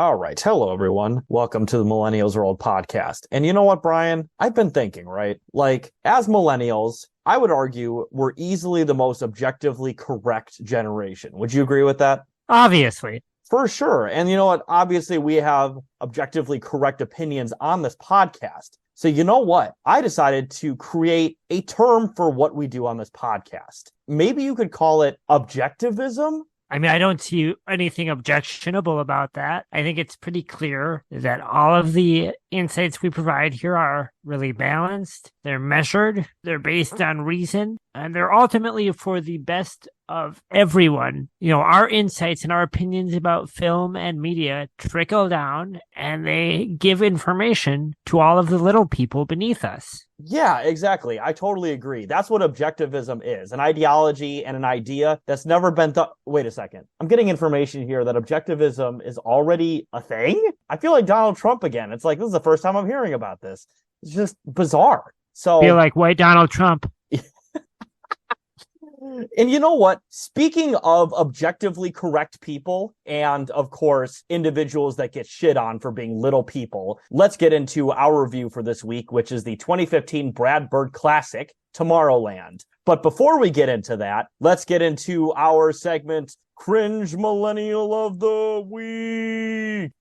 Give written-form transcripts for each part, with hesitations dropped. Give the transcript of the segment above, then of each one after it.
All right. Hello, everyone. Welcome to the Millennials World podcast. And you know what, Brian? I've been thinking, right? Like, as millennials, I would argue we're easily the most objectively correct generation. Would you agree with that? Obviously. For sure. And you know what? Obviously, we have objectively correct opinions on this podcast. So you know what? I decided to create a term for what we do on this podcast. Maybe you could call it objectivism. I mean, I don't see anything objectionable about that. I think it's pretty clear that all of the insights we provide here are really balanced. They're measured. They're based on reason. And they're ultimately for the best of everyone. You know, our insights and our opinions about film and media trickle down and they give information to all of the little people beneath us. Yeah, exactly. I totally agree. That's what objectivism is, an ideology and an idea that's never been thought. Wait a second. I'm getting information here that objectivism is already a thing. I feel like Donald Trump again. It's like, this is the first time I'm hearing about this. It's just bizarre. So, feel like white Donald Trump. And you know what? Speaking of objectively correct people and, of course, individuals that get shit on for being little people, let's get into our review for this week, which is the 2015 Brad Bird classic, Tomorrowland. But before we get into that, let's get into our segment, Cringe Millennial of the Week.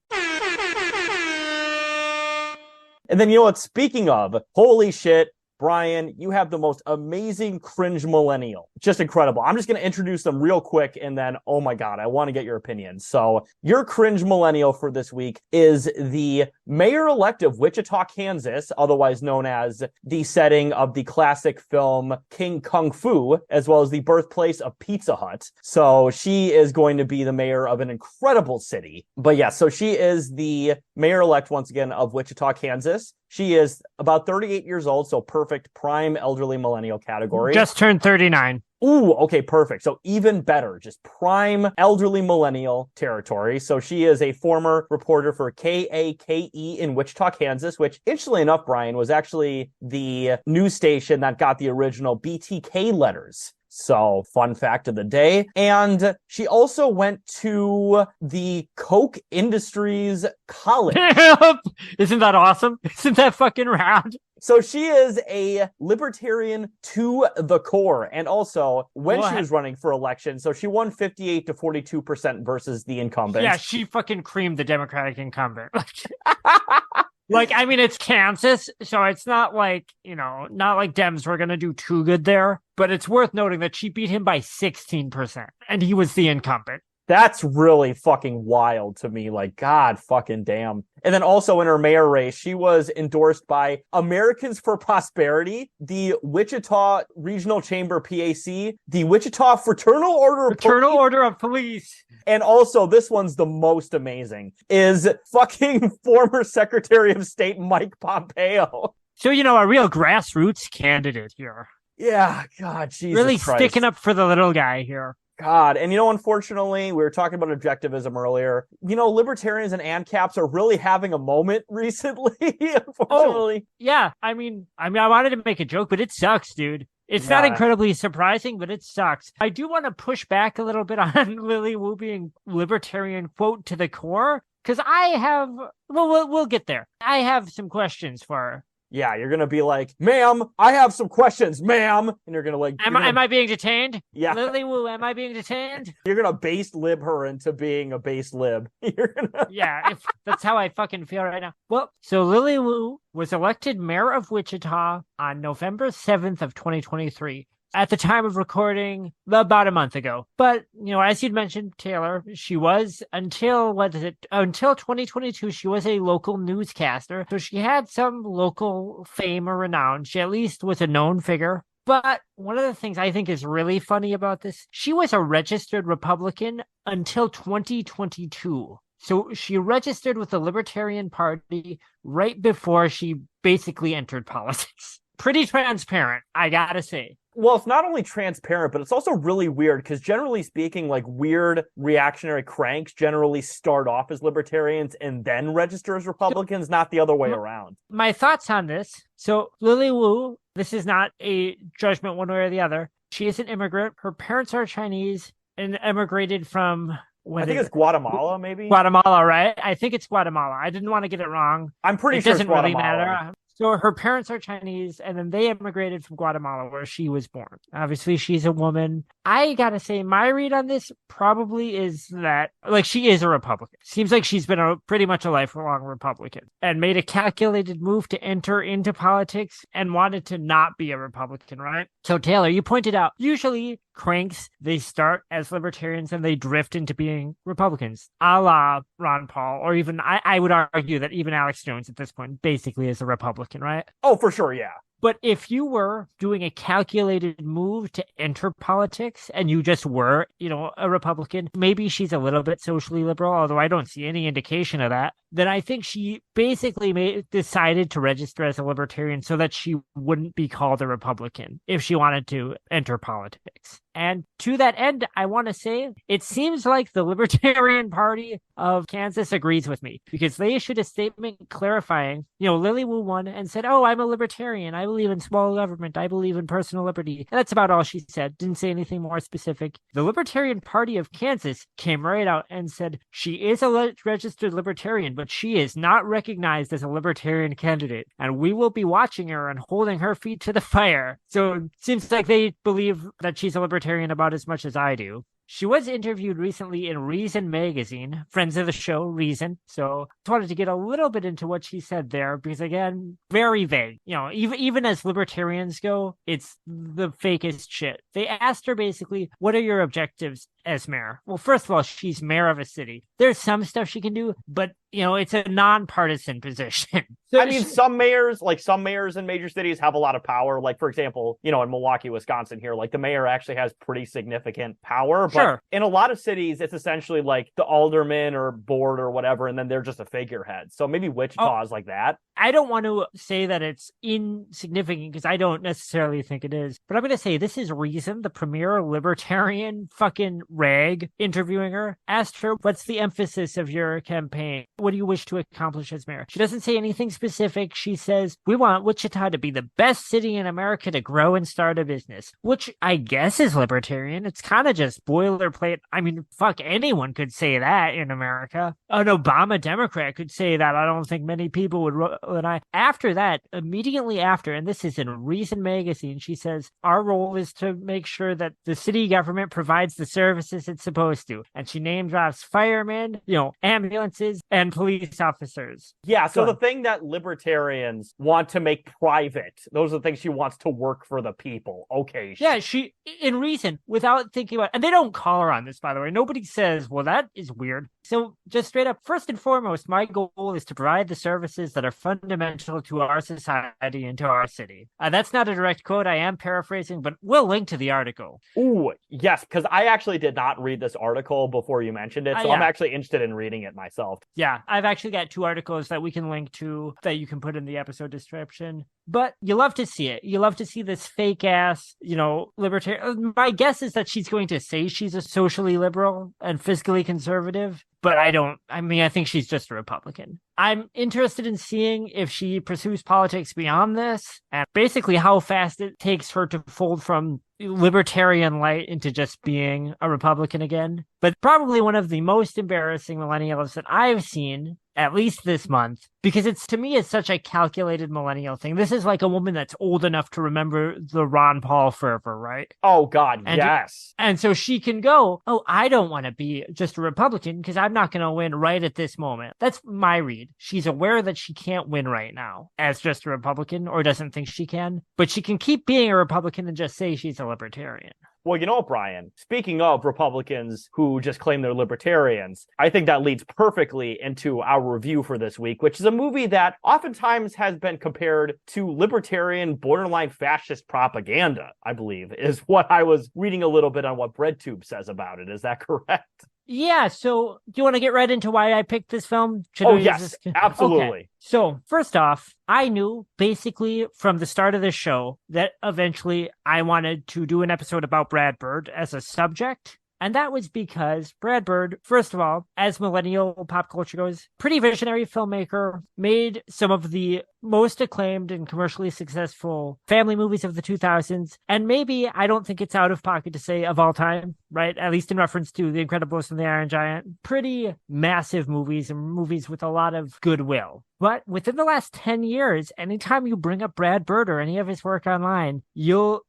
And then, you know what? Speaking of, holy shit, Brian, you have the most amazing cringe millennial. Just incredible. I'm just going to introduce them real quick and then, oh my God, I want to get your opinion. So your cringe millennial for this week is the mayor-elect of Wichita, Kansas, otherwise known as the setting of the classic film King Kung Fu, as well as the birthplace of Pizza Hut. So she is going to be the mayor of an incredible city. But yeah, so she is the mayor-elect, once again, of Wichita, Kansas. She is about 38 years old, so perfect prime elderly millennial category. Just turned 39. Ooh, okay, perfect. So even better, just prime elderly millennial territory. So she is a former reporter for KAKE in Wichita, Kansas, which, interestingly enough, Brian, was actually the news station that got the original BTK letters. So, fun fact of the day. And she also went to the Koch Industries College. Isn't that awesome? Isn't that fucking rad? So she is a libertarian to the core. And also, when she was running for election, so she won 58 to 42% versus the incumbent. Yeah, she fucking creamed the Democratic incumbent. Like, I mean, it's Kansas, so it's not like, you know, not like Dems were going to do too good there. But it's worth noting that she beat him by 16%, and he was the incumbent. That's really fucking wild to me. Like, God fucking damn. And then also in her mayor race, she was endorsed by Americans for Prosperity, the Wichita Regional Chamber PAC, the Wichita Fraternal Order of Police. And also, this one's the most amazing, is fucking former Secretary of State Mike Pompeo. So, you know, a real grassroots candidate here. Yeah, God, Jesus really Christ. Sticking up for the little guy here. God. And, you know, unfortunately, we were talking about objectivism earlier. You know, libertarians and ANCAPs are really having a moment recently, unfortunately. Oh, yeah. I mean, I wanted to make a joke, but it sucks, dude. It's not incredibly surprising, but it sucks. I do want to push back a little bit on Lily Wu being libertarian, quote, to the core, because we'll get there. I have some questions for her. Yeah, you're going to be like, ma'am, I have some questions, ma'am. And you're going to like... Am I being detained? Yeah. Lily Wu, am I being detained? You're going to base lib her into being a base lib. You're gonna... Yeah, that's how I fucking feel right now. Well, so Lily Wu was elected mayor of Wichita on November 7th of 2023. At the time of recording, about a month ago. But, you know, as you'd mentioned, Taylor, she was, until 2022, she was a local newscaster. So she had some local fame or renown. She at least was a known figure. But one of the things I think is really funny about this, she was a registered Republican until 2022. So she registered with the Libertarian Party right before she basically entered politics. Pretty transparent, I gotta say. Well, it's not only transparent, but it's also really weird because generally speaking, like weird reactionary cranks generally start off as libertarians and then register as Republicans, not the other way around. My thoughts on this. So Lily Wu, this is not a judgment one way or the other. She is an immigrant. Her parents are Chinese and emigrated from I think it's Guatemala, maybe. Guatemala, right? I think it's Guatemala. I didn't want to get it wrong. I'm pretty sure it it's doesn't really Guatemala. matter. So her parents are Chinese, and then they immigrated from Guatemala, where she was born. Obviously, she's a woman. I gotta say, my read on this probably is that, like, she is a Republican. Seems like she's been pretty much a lifelong Republican and made a calculated move to enter into politics and wanted to not be a Republican, right? So, Taylor, you pointed out, usually cranks, they start as libertarians and they drift into being Republicans, a la Ron Paul, or even, I would argue that even Alex Jones at this point basically is a Republican, right? Oh, for sure, yeah. But if you were doing a calculated move to enter politics and you just were, a Republican, maybe she's a little bit socially liberal, although I don't see any indication of that, then I think she basically decided to register as a libertarian so that she wouldn't be called a Republican if she wanted to enter politics. And to that end, I want to say it seems like the Libertarian Party of Kansas agrees with me, because they issued a statement clarifying, Lily Wu won and said, "Oh, I'm a libertarian. I believe in small government. I believe in personal liberty." And that's about all she said. Didn't say anything more specific. The Libertarian Party of Kansas came right out and said she is a registered libertarian, but she is not recognized as a libertarian candidate. And we will be watching her and holding her feet to the fire. So it seems like they believe that she's a libertarian about as much as I do. She was interviewed recently in Reason magazine, friends of the show, Reason. So I wanted to get a little bit into what she said there, because again, very vague. Even as libertarians go, it's the fakest shit. They asked her basically, what are your objectives as mayor? Well, first of all, she's mayor of a city. There's some stuff she can do, but it's a nonpartisan position. So, I mean, some mayors in major cities have a lot of power. Like, for example, in Milwaukee, Wisconsin here, like the mayor actually has pretty significant power. But sure. In a lot of cities, it's essentially like the alderman or board or whatever, and then they're just a figurehead. So maybe Wichita is like that. I don't want to say that it's insignificant, because I don't necessarily think it is. But I'm going to say this is Reason, the premier libertarian fucking rag, interviewing her, asked her, what's the emphasis of your campaign? What do you wish to accomplish as mayor? She doesn't say anything specific. She says, we want Wichita to be the best city in America to grow and start a business, which I guess is libertarian. It's kind of just boilerplate. I mean, fuck, anyone could say that in America. An Obama Democrat could say that. I don't think many people would. And after that, immediately after, and this is in Reason magazine, she says, our role is to make sure that the city government provides the services it's supposed to. And she name drops firemen, ambulances, and police officers. Yeah, so the thing that libertarians want to make private, those are the things she wants to work for the people. Okay. Yeah, she, in Reason, without thinking about, and they don't call her on this, by the way. Nobody says, well, that is weird. So just straight up, first and foremost, my goal is to provide the services that are fundamental to our society and to our city. That's not a direct quote. I am paraphrasing, but we'll link to the article. Ooh, yes, because I actually did not read this article before you mentioned it, so I'm actually interested in reading it myself. Yeah, I've actually got 2 articles that we can link to that you can put in the episode description. But you love to see it. You love to see this fake ass, libertarian. My guess is that she's going to say she's a socially liberal and fiscally conservative, but I think she's just a Republican. I'm interested in seeing if she pursues politics beyond this, and basically how fast it takes her to fold from libertarian light into just being a Republican again. But probably one of the most embarrassing millennials that I've seen, at least this month, because to me, it's such a calculated millennial thing. This is like a woman that's old enough to remember the Ron Paul fervor, right? Oh, God, yes. And so she can go, oh, I don't want to be just a Republican because I'm not going to win right at this moment. That's my read. She's aware that she can't win right now as just a Republican, or doesn't think she can, but she can keep being a Republican and just say she's a libertarian. Well, you know what, Brian? Speaking of Republicans who just claim they're libertarians, I think that leads perfectly into our review for this week, which is a movie that oftentimes has been compared to libertarian, borderline fascist propaganda, I believe, is what I was reading a little bit on what BreadTube says about it. Is that correct? Yeah, so do you want to get right into why I picked this film? Yes, absolutely. Okay. So, first off, I knew basically from the start of this show that eventually I wanted to do an episode about Brad Bird as a subject. And that was because Brad Bird, first of all, as millennial pop culture goes, pretty visionary filmmaker, made some of the most acclaimed and commercially successful family movies of the 2000s. And maybe, I don't think it's out of pocket to say, of all time. right? At least in reference to The Incredibles and The Iron Giant. Pretty massive movies and movies with a lot of goodwill. But within the last 10 years, anytime you bring up Brad Bird or any of his work online, you'll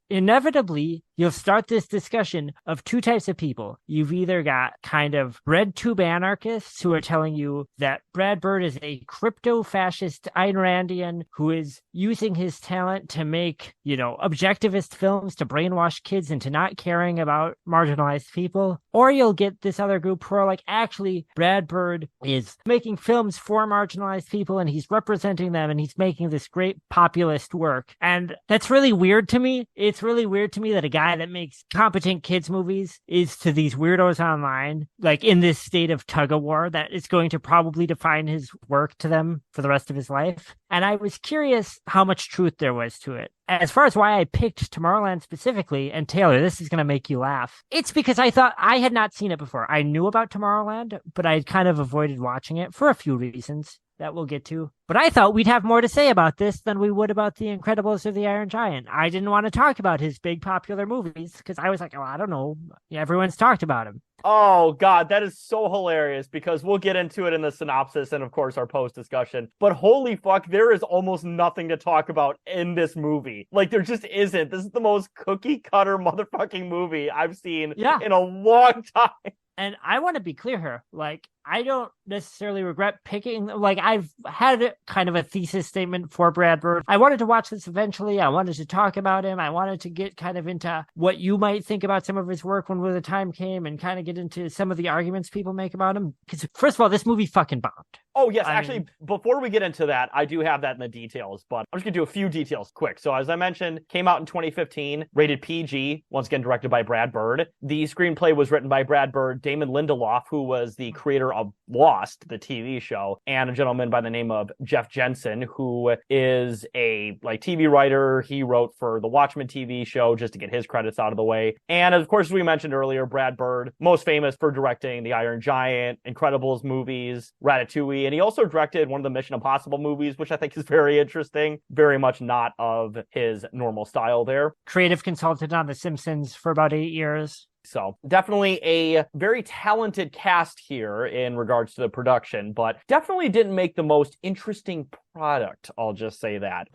start this discussion of two types of people. You've either got kind of red tube anarchists who are telling you that Brad Bird is a crypto-fascist Ayn Randian who is using his talent to make, objectivist films to brainwash kids into not caring about marginalized people. Or you'll get this other group who are like, actually, Brad Bird is making films for marginalized people and he's representing them and he's making this great populist work. And that's really weird to me. It's really weird to me that a guy that makes competent kids movies is to these weirdos online, like in this state of tug of war that is going to probably define his work to them for the rest of his life. And I was curious how much truth there was to it. As far as why I picked Tomorrowland specifically, and Taylor, this is going to make you laugh. It's because I thought I had not seen it before. I knew about Tomorrowland, but I kind of avoided watching it for a few reasons that we'll get to. But I thought we'd have more to say about this than we would about The Incredibles or The Iron Giant. I didn't want to talk about his big popular movies because I was like, oh, I don't know. Everyone's talked about him. Oh, God, that is so hilarious because we'll get into it in the synopsis and, of course, our post-discussion. But holy fuck, there is almost nothing to talk about in this movie. Like, there just isn't. This is the most cookie-cutter motherfucking movie I've seen in a long time. And I want to be clear here. Like, I don't necessarily regret picking, like, I've had kind of a thesis statement for Brad Bird. I wanted to watch this eventually. I wanted to talk about him. I wanted to get kind of into what you might think about some of his work when the time came and kind of get into some of the arguments people make about him. Because, first of all, this movie fucking bombed. Oh, yes. Actually, before we get into that, I do have that in the details, but I'm just going to do a few details quick. So as I mentioned, came out in 2015, rated PG, once again directed by Brad Bird. The screenplay was written by Brad Bird, Damon Lindelof, who was the creator of Lost, the TV show, and a gentleman by the name of Jeff Jensen, who is a TV writer. He wrote for the Watchmen TV show, just to get his credits out of the way. And of course, as we mentioned earlier, Brad Bird, most famous for directing the Iron Giant, Incredibles movies, Ratatouille, and he also directed one of the Mission Impossible movies, which I think is very interesting. Very much not of his normal style there. Creative consultant on The Simpsons for about 8 years. So definitely a very talented cast here in regards to the production, but definitely didn't make the most interesting product. I'll just say that.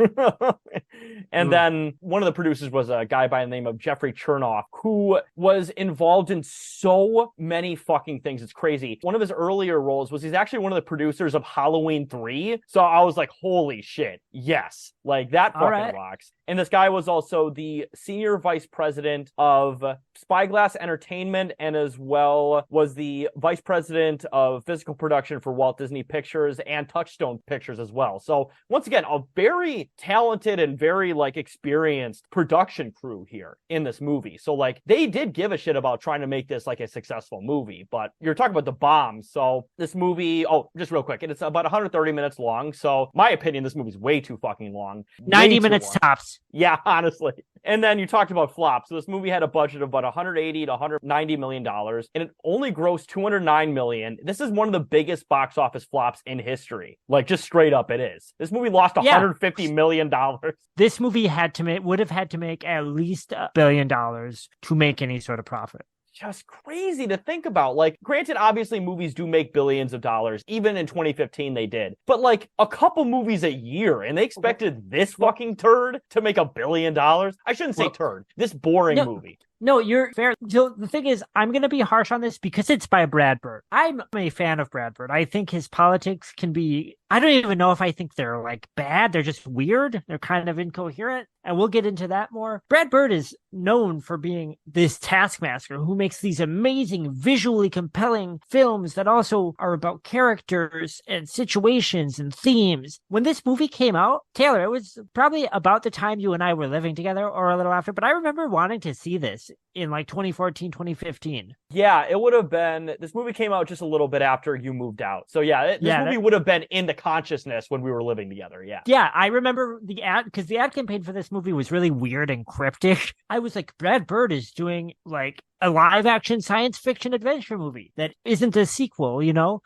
And then one of the producers was a guy by the name of Jeffrey Chernoff, who was involved in so many fucking things. It's crazy. One of his earlier roles was he's actually one of the producers of Halloween 3. So I was like, holy shit. Yes. Like that fucking rocks. And this guy was also the senior vice president of Spyglass Entertainment and as well was the vice president of physical production for Walt Disney Pictures and Touchstone Pictures as well. So once again, a very talented and very experienced production crew here in this movie. So they did give a shit about trying to make this a successful movie, but you're talking about the bomb. So this movie, just real quick, it's about 130 minutes long. So my opinion, this movie's way too fucking long. 90 minutes tops. Yeah, honestly. And then you talked about flops. So this movie had a budget of about $180 to $190 million, and it only grossed $209 million. This is one of the biggest box office flops in history. Just straight up, it is. This movie lost $150 million. This movie would have had to make at least $1 billion to make any sort of profit. Just crazy to think about. Granted, obviously movies do make billions of dollars. Even in 2015, they did. But a couple movies a year, and they expected this fucking turd to make $1 billion? I shouldn't say turd. This boring movie. No, you're fair. So the thing is, I'm going to be harsh on this because it's by Brad Bird. I'm a fan of Brad Bird. I think his politics can be, I don't even know if I think they're bad. They're just weird. They're kind of incoherent. And we'll get into that more. Brad Bird is known for being this taskmaster who makes these amazing, visually compelling films that also are about characters and situations and themes. When this movie came out, Taylor, it was probably about the time you and I were living together or a little after, but I remember wanting to see this in 2014, 2015. Yeah, it would have been, this movie came out just a little bit after you moved out. So this movie would have been in the consciousness when we were living together. Yeah. Yeah, I remember the ad, because the ad campaign for this movie was really weird and cryptic. I was like, Brad Bird is doing a live action science fiction adventure movie that isn't a sequel,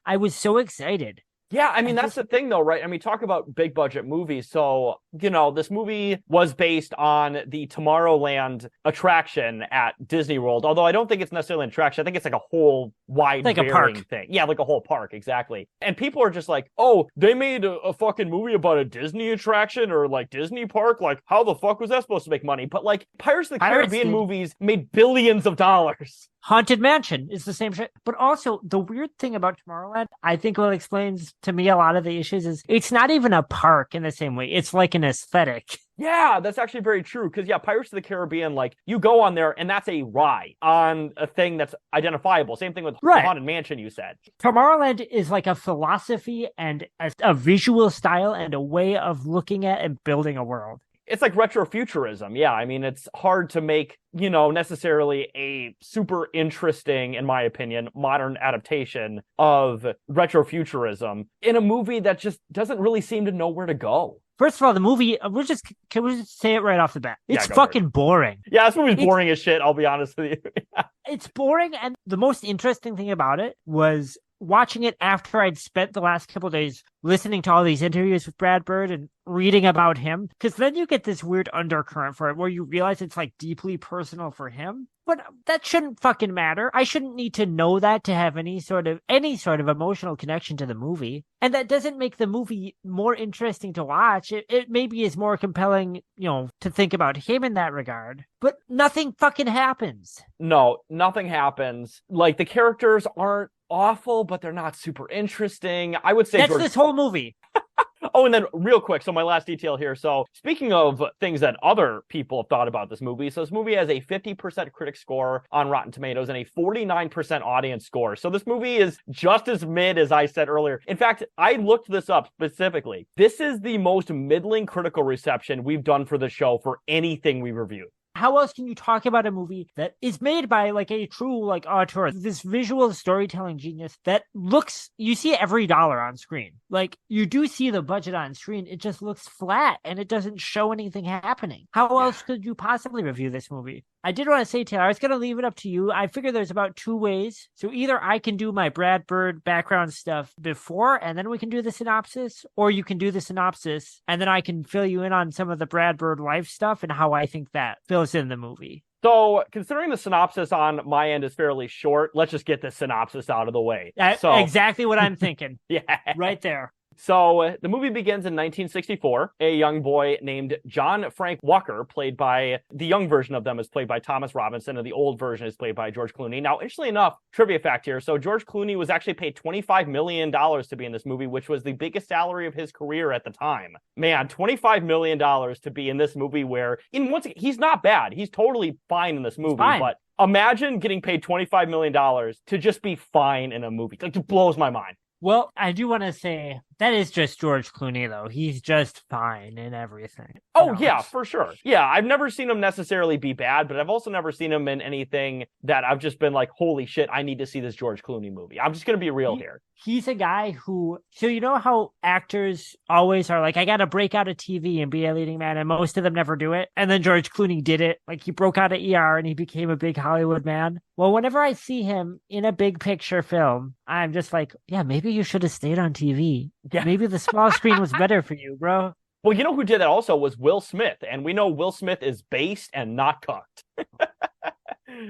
I was so excited. Yeah, I mean, that's the thing, though, right? I mean, talk about big budget movies. So, this movie was based on the Tomorrowland attraction at Disney World, although I don't think it's necessarily an attraction. I think it's like a whole wide like a park thing. Yeah, like a whole park, exactly. And people are just like, oh, they made a fucking movie about a Disney attraction or like Disney park? Like, how the fuck was that supposed to make money? But like, Pirates of the Caribbean movies made billions of dollars. Haunted Mansion is the same shit. But also, the weird thing about Tomorrowland, I think what explains to me a lot of the issues is it's not even a park in the same way. It's like an aesthetic. Yeah, that's actually very true. Because, Pirates of the Caribbean, like, you go on there and that's a ride on a thing that's identifiable. Same thing with Haunted Mansion, you said. Tomorrowland is like a philosophy and a visual style and a way of looking at and building a world. It's like retrofuturism. Yeah, I mean, it's hard to make, necessarily a super interesting, in my opinion, modern adaptation of retrofuturism in a movie that just doesn't really seem to know where to go. First of all, the movie, can we just say it right off the bat? It's fucking boring. Yeah, this movie's boring as shit, I'll be honest with you. It's boring, and the most interesting thing about it was watching it after I'd spent the last couple of days listening to all these interviews with Brad Bird and reading about him, because then you get this weird undercurrent for it where you realize it's like deeply personal for him. But that shouldn't fucking matter. I shouldn't need to know that to have any sort of emotional connection to the movie. And that doesn't make the movie more interesting to watch. It maybe is more compelling, to think about him in that regard. But nothing fucking happens. No, nothing happens. Like, the characters aren't awful, but they're not super interesting. I would say that's this whole movie. Oh, and then real quick, so my last detail here. So speaking of things that other people have thought about this movie, so this movie has a 50% critic score on Rotten Tomatoes and a 49% audience score. So this movie is just as mid as I said earlier. In fact, I looked this up specifically. This is the most middling critical reception we've done for the show for anything we reviewed. How else can you talk about a movie that is made by like a true like auteur, this visual storytelling genius that looks, you see every dollar on screen. Like, you do see the budget on screen. It just looks flat and it doesn't show anything happening. How else could you possibly review this movie? I did want to say, Taylor, I was going to leave it up to you. I figure there's about two ways. So either I can do my Brad Bird background stuff before, and then we can do the synopsis, or you can do the synopsis, and then I can fill you in on some of the Brad Bird life stuff and how I think that fills in the movie. So, considering the synopsis on my end is fairly short, let's just get the synopsis out of the way. Exactly what I'm thinking. Yeah. Right there. So the movie begins in 1964. A young boy named John Frank Walker, played by, the young version of them is played by Thomas Robinson, and the old version is played by George Clooney. Now, interestingly enough, trivia fact here, so George Clooney was actually paid $25 million to be in this movie, which was the biggest salary of his career at the time. Man, $25 million to be in this movie where, he's not bad. He's totally fine in this movie, but imagine getting paid $25 million to just be fine in a movie. Like, it blows my mind. Well, I do want to say that is just George Clooney, though. He's just fine in everything. Oh, yeah, for sure. Yeah, I've never seen him necessarily be bad, but I've also never seen him in anything that I've just been like, holy shit, I need to see this George Clooney movie. I'm just going to be real here. He's a guy who, so you know how actors always are like, I got to break out of TV and be a leading man, and most of them never do it. And then George Clooney did it. Like, he broke out of ER and he became a big Hollywood man. Well, whenever I see him in a big picture film, I'm just like, yeah, maybe you should have stayed on TV. Yeah. Maybe the small screen was better for you, bro. Well, you know who did that also was Will Smith. And we know Will Smith is based and not cooked.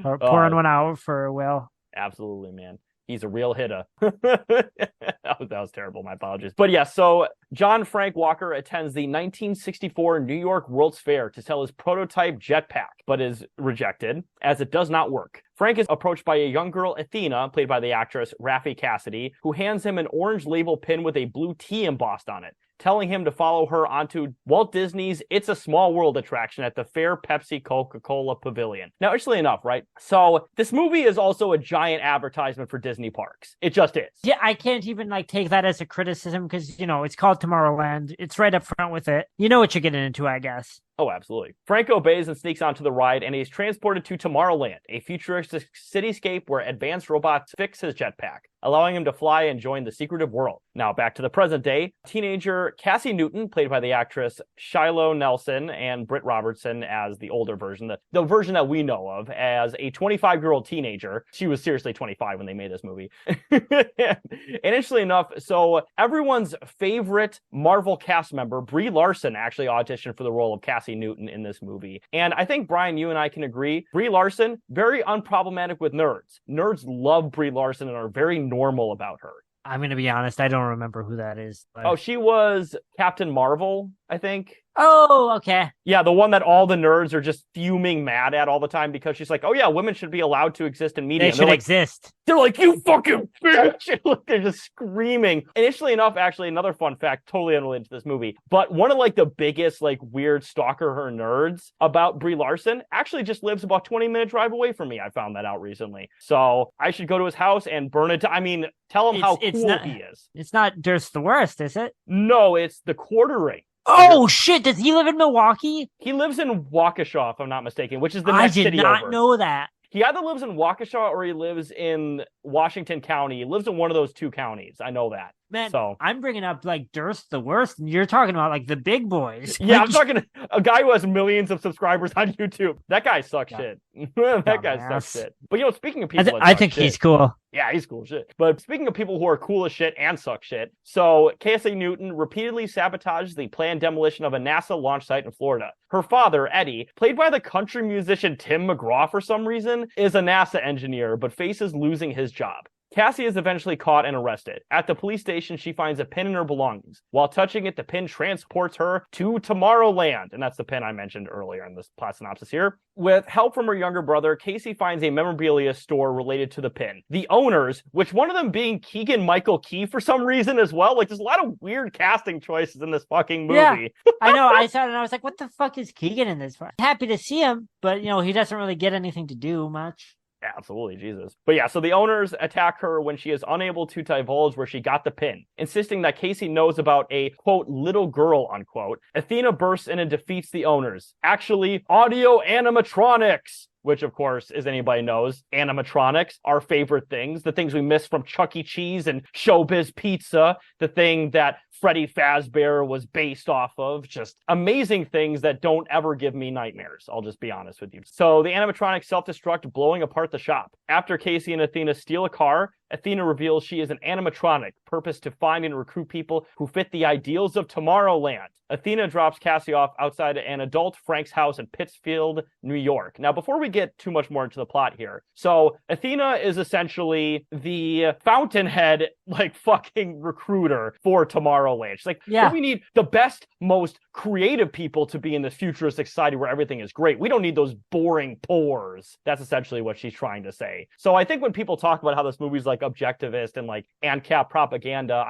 Pouring one out for Will. Absolutely, man. He's a real hitter. That was terrible. My apologies. But yeah, so John Frank Walker attends the 1964 New York World's Fair to sell his prototype jetpack, but is rejected as it does not work. Frank is approached by a young girl, Athena, played by the actress Raffi Cassidy, who hands him an orange label pin with a blue T embossed on it, telling him to follow her onto Walt Disney's It's a Small World attraction at the Fair Pepsi Coca-Cola Pavilion. Now, interestingly enough, right? So this movie is also a giant advertisement for Disney parks. It just is. Yeah, I can't even take that as a criticism because, it's called Tomorrowland. It's right up front with it. You know what you're getting into, I guess. Oh, absolutely. Frank obeys and sneaks onto the ride, and he's transported to Tomorrowland, a futuristic cityscape where advanced robots fix his jetpack, allowing him to fly and join the secretive world. Now, back to the present day. Teenager Cassie Newton, played by the actress Shiloh Nelson, and Britt Robertson as the older version, the version that we know of as a 25-year-old teenager. She was seriously 25 when they made this movie. And interestingly enough, so everyone's favorite Marvel cast member, Brie Larson, actually auditioned for the role of Cassie Newton in this movie. And I think, Brian, you and I can agree, Brie Larson, very unproblematic with nerds. Nerds love Brie Larson and are very normal about her. I'm going to be honest, I don't remember who that is. But... Oh, she was Captain Marvel, I think. Oh, okay. Yeah, the one that all the nerds are just fuming mad at all the time because she's like, oh yeah, women should be allowed to exist in media. They should exist. They're like, you fucking bitch! They're just screaming. Initially enough, actually, another fun fact, totally unrelated to this movie, but one of like the biggest like weird stalker her nerds about Brie Larson actually just lives about 20-minute drive away from me. I found that out recently. So I should go to his house and burn it. Tell him how cool he is. It's not Durst the Worst, is it? No, it's the Quartering. Oh, shit. Does he live in Milwaukee? He lives in Waukesha, if I'm not mistaken, which is the next city over. I did not know that. He either lives in Waukesha or he lives in Washington County. He lives in one of those two counties. I know that. Man, so I'm bringing up like Durst the Worst, and you're talking about like the big boys. Yeah, I'm talking a guy who has millions of subscribers on YouTube. That guy sucks shit. That guy sucks shit. But speaking of people, I think he's cool. Yeah, he's cool shit. But speaking of people who are cool as shit and suck shit, so Cassie Newton repeatedly sabotages the planned demolition of a NASA launch site in Florida. Her father, Eddie, played by the country musician Tim McGraw for some reason, is a NASA engineer, but faces losing his job. Cassie is eventually caught and arrested. At the police station, she finds a pin in her belongings. While touching it, the pin transports her to Tomorrowland. And that's the pin I mentioned earlier in this plot synopsis here. With help from her younger brother, Casey finds a memorabilia store related to the pin. The owners, which one of them being Keegan-Michael Key for some reason as well. Like, there's a lot of weird casting choices in this fucking movie. Yeah, I know. I saw it and I was like, what the fuck is Keegan in this for? Happy to see him, but, he doesn't really get anything to do much. Absolutely, Jesus. But yeah, so the owners attack her when she is unable to divulge where she got the pin, insisting that Casey knows about a, quote, little girl, unquote. Athena bursts in and defeats the owners. Actually, audio animatronics! Which, of course, as anybody knows, animatronics, our favorite things, the things we miss from Chuck E. Cheese and Showbiz Pizza, the thing that Freddy Fazbear was based off of, just amazing things that don't ever give me nightmares, I'll just be honest with you. So the animatronics self-destruct, blowing apart the shop. After Casey and Athena steal a car, Athena reveals she is an animatronic, purposed to find and recruit people who fit the ideals of Tomorrowland. Athena drops Cassie off outside an adult Frank's house in Pittsfield, New York. Now, before we get too much more into the plot here, so Athena is essentially the fountainhead, like, fucking recruiter for Tomorrowland. She's like, yeah, we need the best, most creative people to be in this futuristic society where everything is great. We don't need those boring pores. That's essentially what she's trying to say. So I think when people talk about how this movie's like objectivist and like ANCAP propaganda,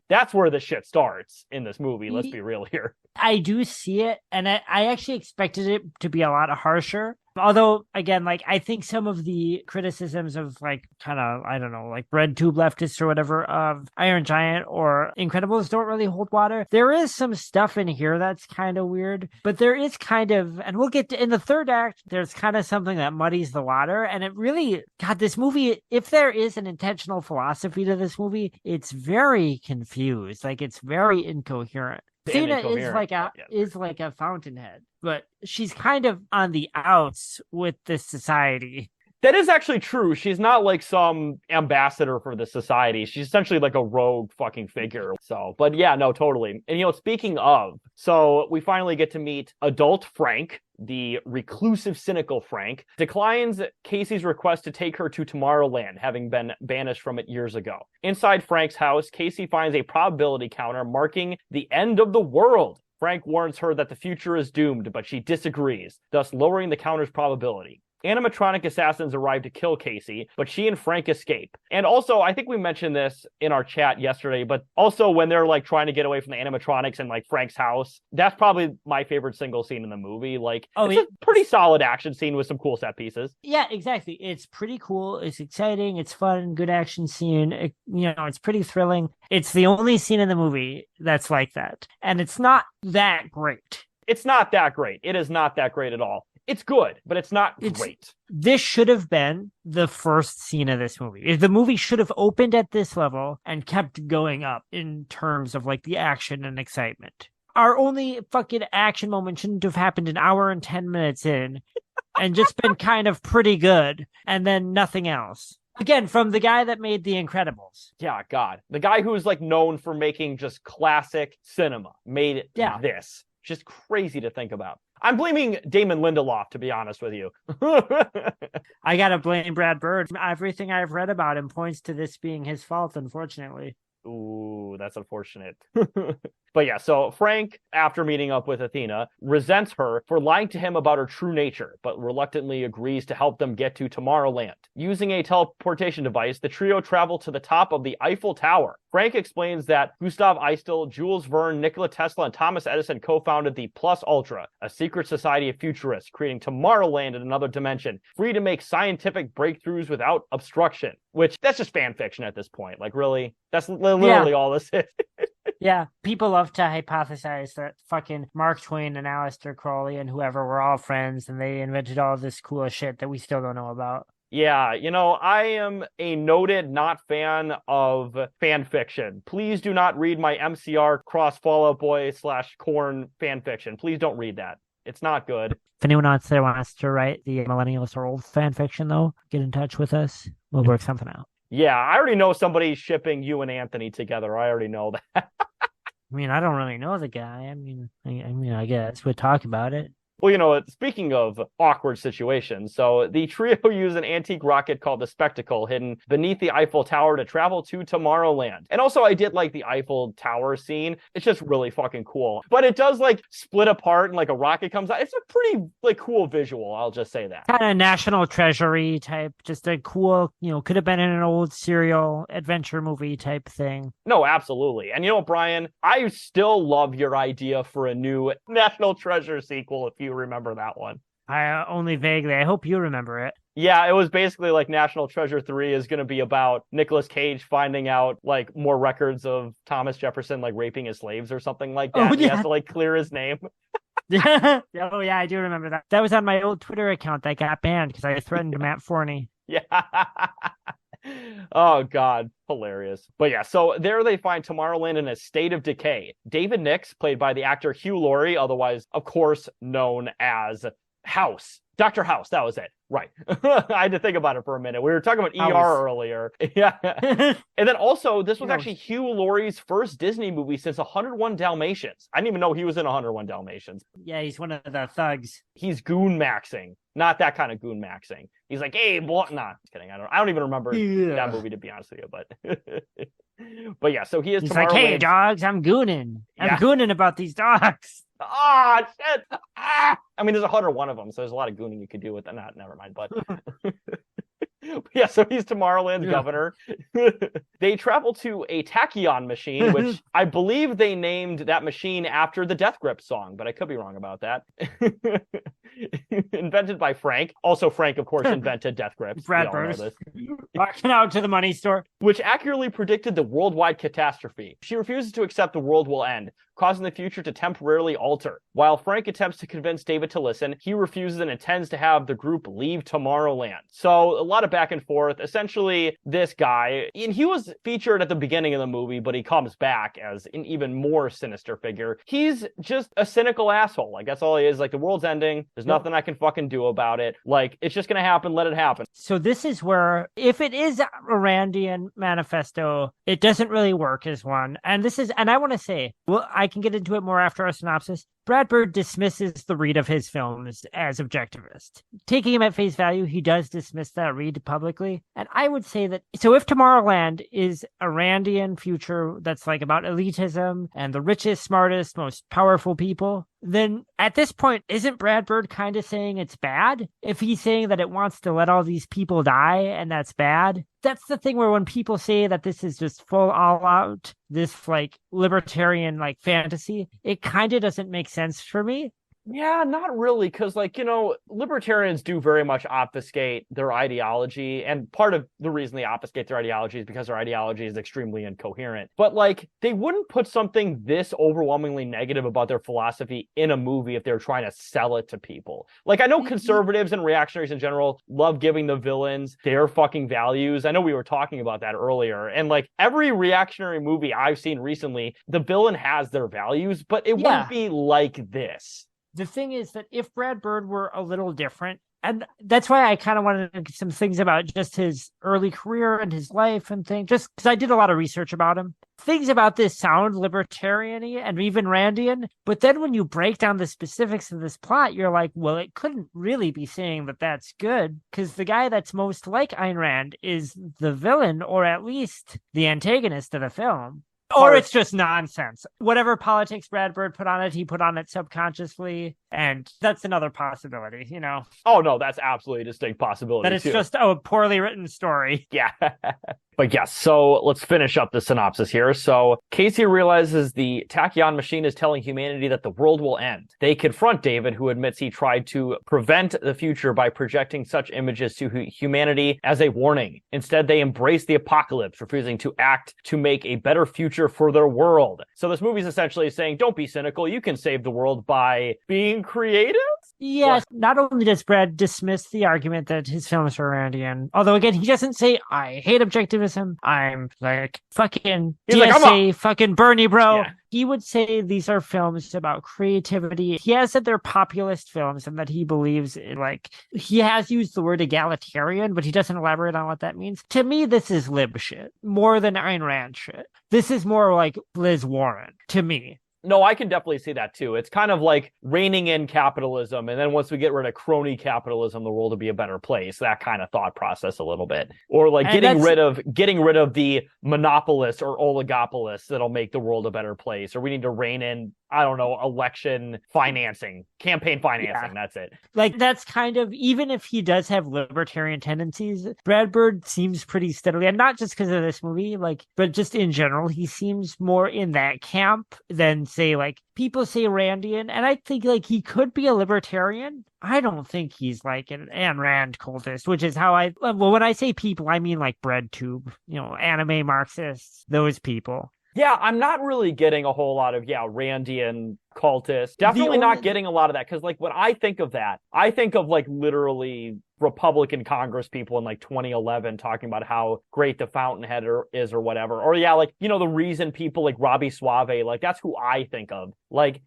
that's where the shit starts in this movie. Let's be real here. I do see it, and I actually expected it to be a lot harsher. Although, again, like, I think some of the criticisms of, like, kind of, I don't know, like, red tube leftists or whatever of Iron Giant or Incredibles don't really hold water. There is some stuff in here that's kind of weird, but there is kind of, and we'll get to, in the third act, there's kind of something that muddies the water, and it really, God, this movie, if there is an intentional philosophy to this movie, it's very confused. Like, it's very incoherent. Athena is like a fountainhead, but she's kind of on the outs with this society. That is actually true. She's not like some ambassador for the society. She's essentially like a rogue fucking figure. So, but yeah, no, totally. And speaking of, so we finally get to meet adult Frank, the reclusive, cynical Frank, declines Casey's request to take her to Tomorrowland, having been banished from it years ago. Inside Frank's house, Casey finds a probability counter marking the end of the world. Frank warns her that the future is doomed, but she disagrees, thus lowering the counter's probability. Animatronic assassins arrive to kill Casey, but she and Frank escape. And also, I think we mentioned this in our chat yesterday, but also when they're like trying to get away from the animatronics in like Frank's house, that's probably my favorite single scene in the movie. Like, it's a pretty solid action scene with some cool set pieces. Yeah, exactly. It's pretty cool. It's exciting. It's fun. Good action scene. It's pretty thrilling. It's the only scene in the movie that's like that. And it's not that great. It's not that great. It is not that great at all. It's good, but it's not great. This should have been the first scene of this movie. The movie should have opened at this level and kept going up in terms of like the action and excitement. Our only fucking action moment shouldn't have happened an hour and 10 minutes in and just been kind of pretty good and then nothing else. Again, from the guy that made The Incredibles. Yeah, God. The guy who's like known for making just classic cinema made this. Just crazy to think about. I'm blaming Damon Lindelof, to be honest with you. I gotta blame Brad Bird. Everything I've read about him points to this being his fault, unfortunately. Ooh, that's unfortunate. But yeah, so Frank, after meeting up with Athena, resents her for lying to him about her true nature, but reluctantly agrees to help them get to Tomorrowland. Using a teleportation device, the trio travel to the top of the Eiffel Tower. Frank explains that Gustav Eiffel, Jules Verne, Nikola Tesla, and Thomas Edison co-founded the Plus Ultra, a secret society of futurists, creating Tomorrowland in another dimension, free to make scientific breakthroughs without obstruction. Which, that's just fan fiction at this point. Like, really? That's literally all this is. Yeah, people love to hypothesize that fucking Mark Twain and Aleister Crowley and whoever were all friends and they invented all this cool shit that we still don't know about. Yeah, you know, I am a noted not fan of fan fiction. Please do not read my MCR cross Fall Out Boy / Korn fan fiction. Please don't read that. It's not good. If anyone out there wants to write the Millennials or old fan fiction, though, get in touch with us. We'll work something out. Yeah, I already know somebody shipping you and Anthony together. I already know that. I mean, I don't really know the guy. I guess we'll talk about it. Well, you know, speaking of awkward situations, so the trio use an antique rocket called the Spectacle hidden beneath the Eiffel Tower to travel to Tomorrowland. And also, I did like the Eiffel Tower scene. It's just really fucking cool. But it does, like, split apart and, like, a rocket comes out. It's a pretty, like, cool visual, I'll just say that. Kind of National Treasury type, just a cool, could have been in an old serial adventure movie type thing. No, absolutely. And you know what, Brian? I still love your idea for a new National Treasure sequel, if you remember that one. I only vaguely. I hope you remember it. Yeah, it was basically like National Treasure 3 is going to be about Nicolas Cage finding out like more records of Thomas Jefferson like raping his slaves or something like that. Oh, yeah. He has to like clear his name. Oh yeah, I do remember that. That was on my old Twitter account that got banned because I threatened Matt Forney. Yeah. Oh, God. Hilarious. But yeah, so there they find Tomorrowland in a state of decay. David Nix, played by the actor Hugh Laurie, otherwise, of course, known as House. Dr. House, that was it. Right. I had to think about it for a minute. We were talking about ER earlier. Yeah. And then also, this was actually Hugh Laurie's first Disney movie since 101 Dalmatians. I didn't even know he was in 101 Dalmatians. Yeah, he's one of the thugs. He's goon maxing. Not that kind of goon maxing. He's like, hey, nah, just kidding. I don't even remember that movie, to be honest with you. But yeah, so he is. He's like, hey, dogs, I'm gooning. I'm gooning about these dogs. Ah, shit. Ah! I mean, there's 101 of them, so there's a lot of gooning you could do with that. Never mind, but... Yeah, so he's Tomorrowland's governor. They travel to a tachyon machine, which I believe they named that machine after the Death Grip song, but I could be wrong about that. Invented by Frank. Also, Frank, of course, invented Death Grips. Brad Bird. Walking out to the money store. Which accurately predicted the worldwide catastrophe. She refuses to accept the world will end, causing the future to temporarily alter. While Frank attempts to convince David to listen, he refuses and intends to have the group leave Tomorrowland. So a lot of back and forth. Essentially, this guy, and he was featured at the beginning of the movie, but he comes back as an even more sinister figure. He's just a cynical asshole. Like, that's all he is. Like, the world's ending. There's nothing I can fucking do about it. Like, it's just gonna happen. Let it happen. So this is where, if it is a Randian manifesto, it doesn't really work as one. And I want to say, well, I can get into it more after our synopsis. Brad Bird dismisses the read of his films as objectivist. Taking him at face value, he does dismiss that read publicly. And I would say that, so if Tomorrowland is a Randian future that's like about elitism and the richest, smartest, most powerful people, then at this point, isn't Brad Bird kind of saying it's bad? If he's saying that it wants to let all these people die and that's bad? That's the thing where when people say that this is just full all out, this like libertarian like fantasy, it kind of doesn't make sense for me. Yeah, not really, because, like, libertarians do very much obfuscate their ideology. And part of the reason they obfuscate their ideology is because their ideology is extremely incoherent. But, like, they wouldn't put something this overwhelmingly negative about their philosophy in a movie if they were trying to sell it to people. Like, I know conservatives and reactionaries in general love giving the villains their fucking values. I know we were talking about that earlier. And, like, every reactionary movie I've seen recently, the villain has their values, but it wouldn't be like this. The thing is that if Brad Bird were a little different, and that's why I kind of wanted to get some things about just his early career and his life and things, just because I did a lot of research about him. Things about this sound libertarian-y and even Randian, but then when you break down the specifics of this plot, you're like, well, it couldn't really be saying that that's good, because the guy that's most like Ayn Rand is the villain, or at least the antagonist of the film. Or it's just nonsense. Whatever politics Brad Bird put on it, he put on it subconsciously. And that's another possibility, Oh, no, that's absolutely a distinct possibility. That it's just a poorly written story. Yeah. But yes, so let's finish up the synopsis here. So Casey realizes the tachyon machine is telling humanity that the world will end. They confront David, who admits he tried to prevent the future by projecting such images to humanity as a warning. Instead, they embrace the apocalypse, refusing to act to make a better future for their world. So this movie is essentially saying, don't be cynical. You can save the world by being creative. Yes, not only does Brad dismiss the argument that his films are Randian, although again, he doesn't say, I hate objectivism, I'm like fucking DSA, fucking Bernie, bro. Yeah. He would say these are films about creativity. He has said they're populist films and that he believes he has used the word egalitarian, but he doesn't elaborate on what that means. To me, this is lib shit more than Ayn Rand shit. This is more like Liz Warren to me. No, I can definitely see that too. It's kind of like reining in capitalism, and then once we get rid of crony capitalism, the world will be a better place. That kind of thought process a little bit. Or like getting rid of the monopolists or oligopolists that'll make the world a better place. Or we need to rein in, I don't know, election financing, campaign financing. Yeah. That's it. Like, that's kind of, even if he does have libertarian tendencies, Brad Bird seems pretty steadily, and not just because of this movie, but just in general, he seems more in that camp than, say, people say Randian, and I think, he could be a libertarian. I don't think he's like an Ayn Rand cultist, which is how when I say people, I mean BreadTube, anime Marxists, those people. Yeah, I'm not really getting a whole lot of, Randian cultist. Definitely not getting a lot of that, because, when I think of that, I think of, literally Republican Congress people in 2011 talking about how great the Fountainhead is or whatever. Or the reason people like Robbie Suave, that's who I think of.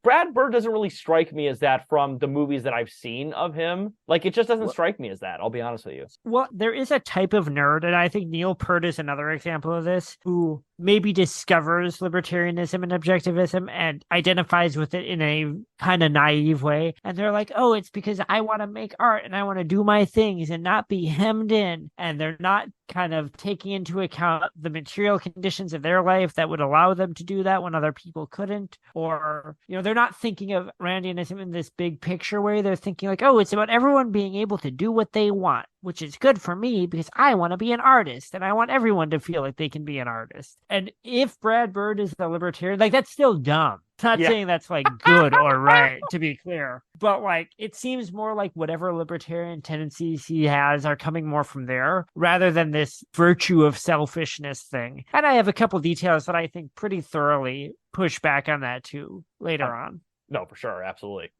Brad Bird doesn't really strike me as that from the movies that I've seen of him. It just doesn't strike me as that, I'll be honest with you. Well, there is a type of nerd, and I think Neil Peart is another example of this, who maybe discovers libertarianism and objectivism and identifies with it in a kind of naive way. And they're like, oh, it's because I want to make art and I want to do my things and not be hemmed in. And they're not kind of taking into account the material conditions of their life that would allow them to do that when other people couldn't. Or, they're not thinking of Randianism in this big picture way. They're thinking oh, it's about everyone being able to do what they want, which is good for me because I want to be an artist and I want everyone to feel like they can be an artist. And if Brad Bird is the libertarian, that's still dumb. It's not saying that's good or right, to be clear. But it seems more like whatever libertarian tendencies he has are coming more from there rather than this virtue of selfishness thing. And I have a couple details that I think pretty thoroughly push back on that too later on. No, for sure. Absolutely.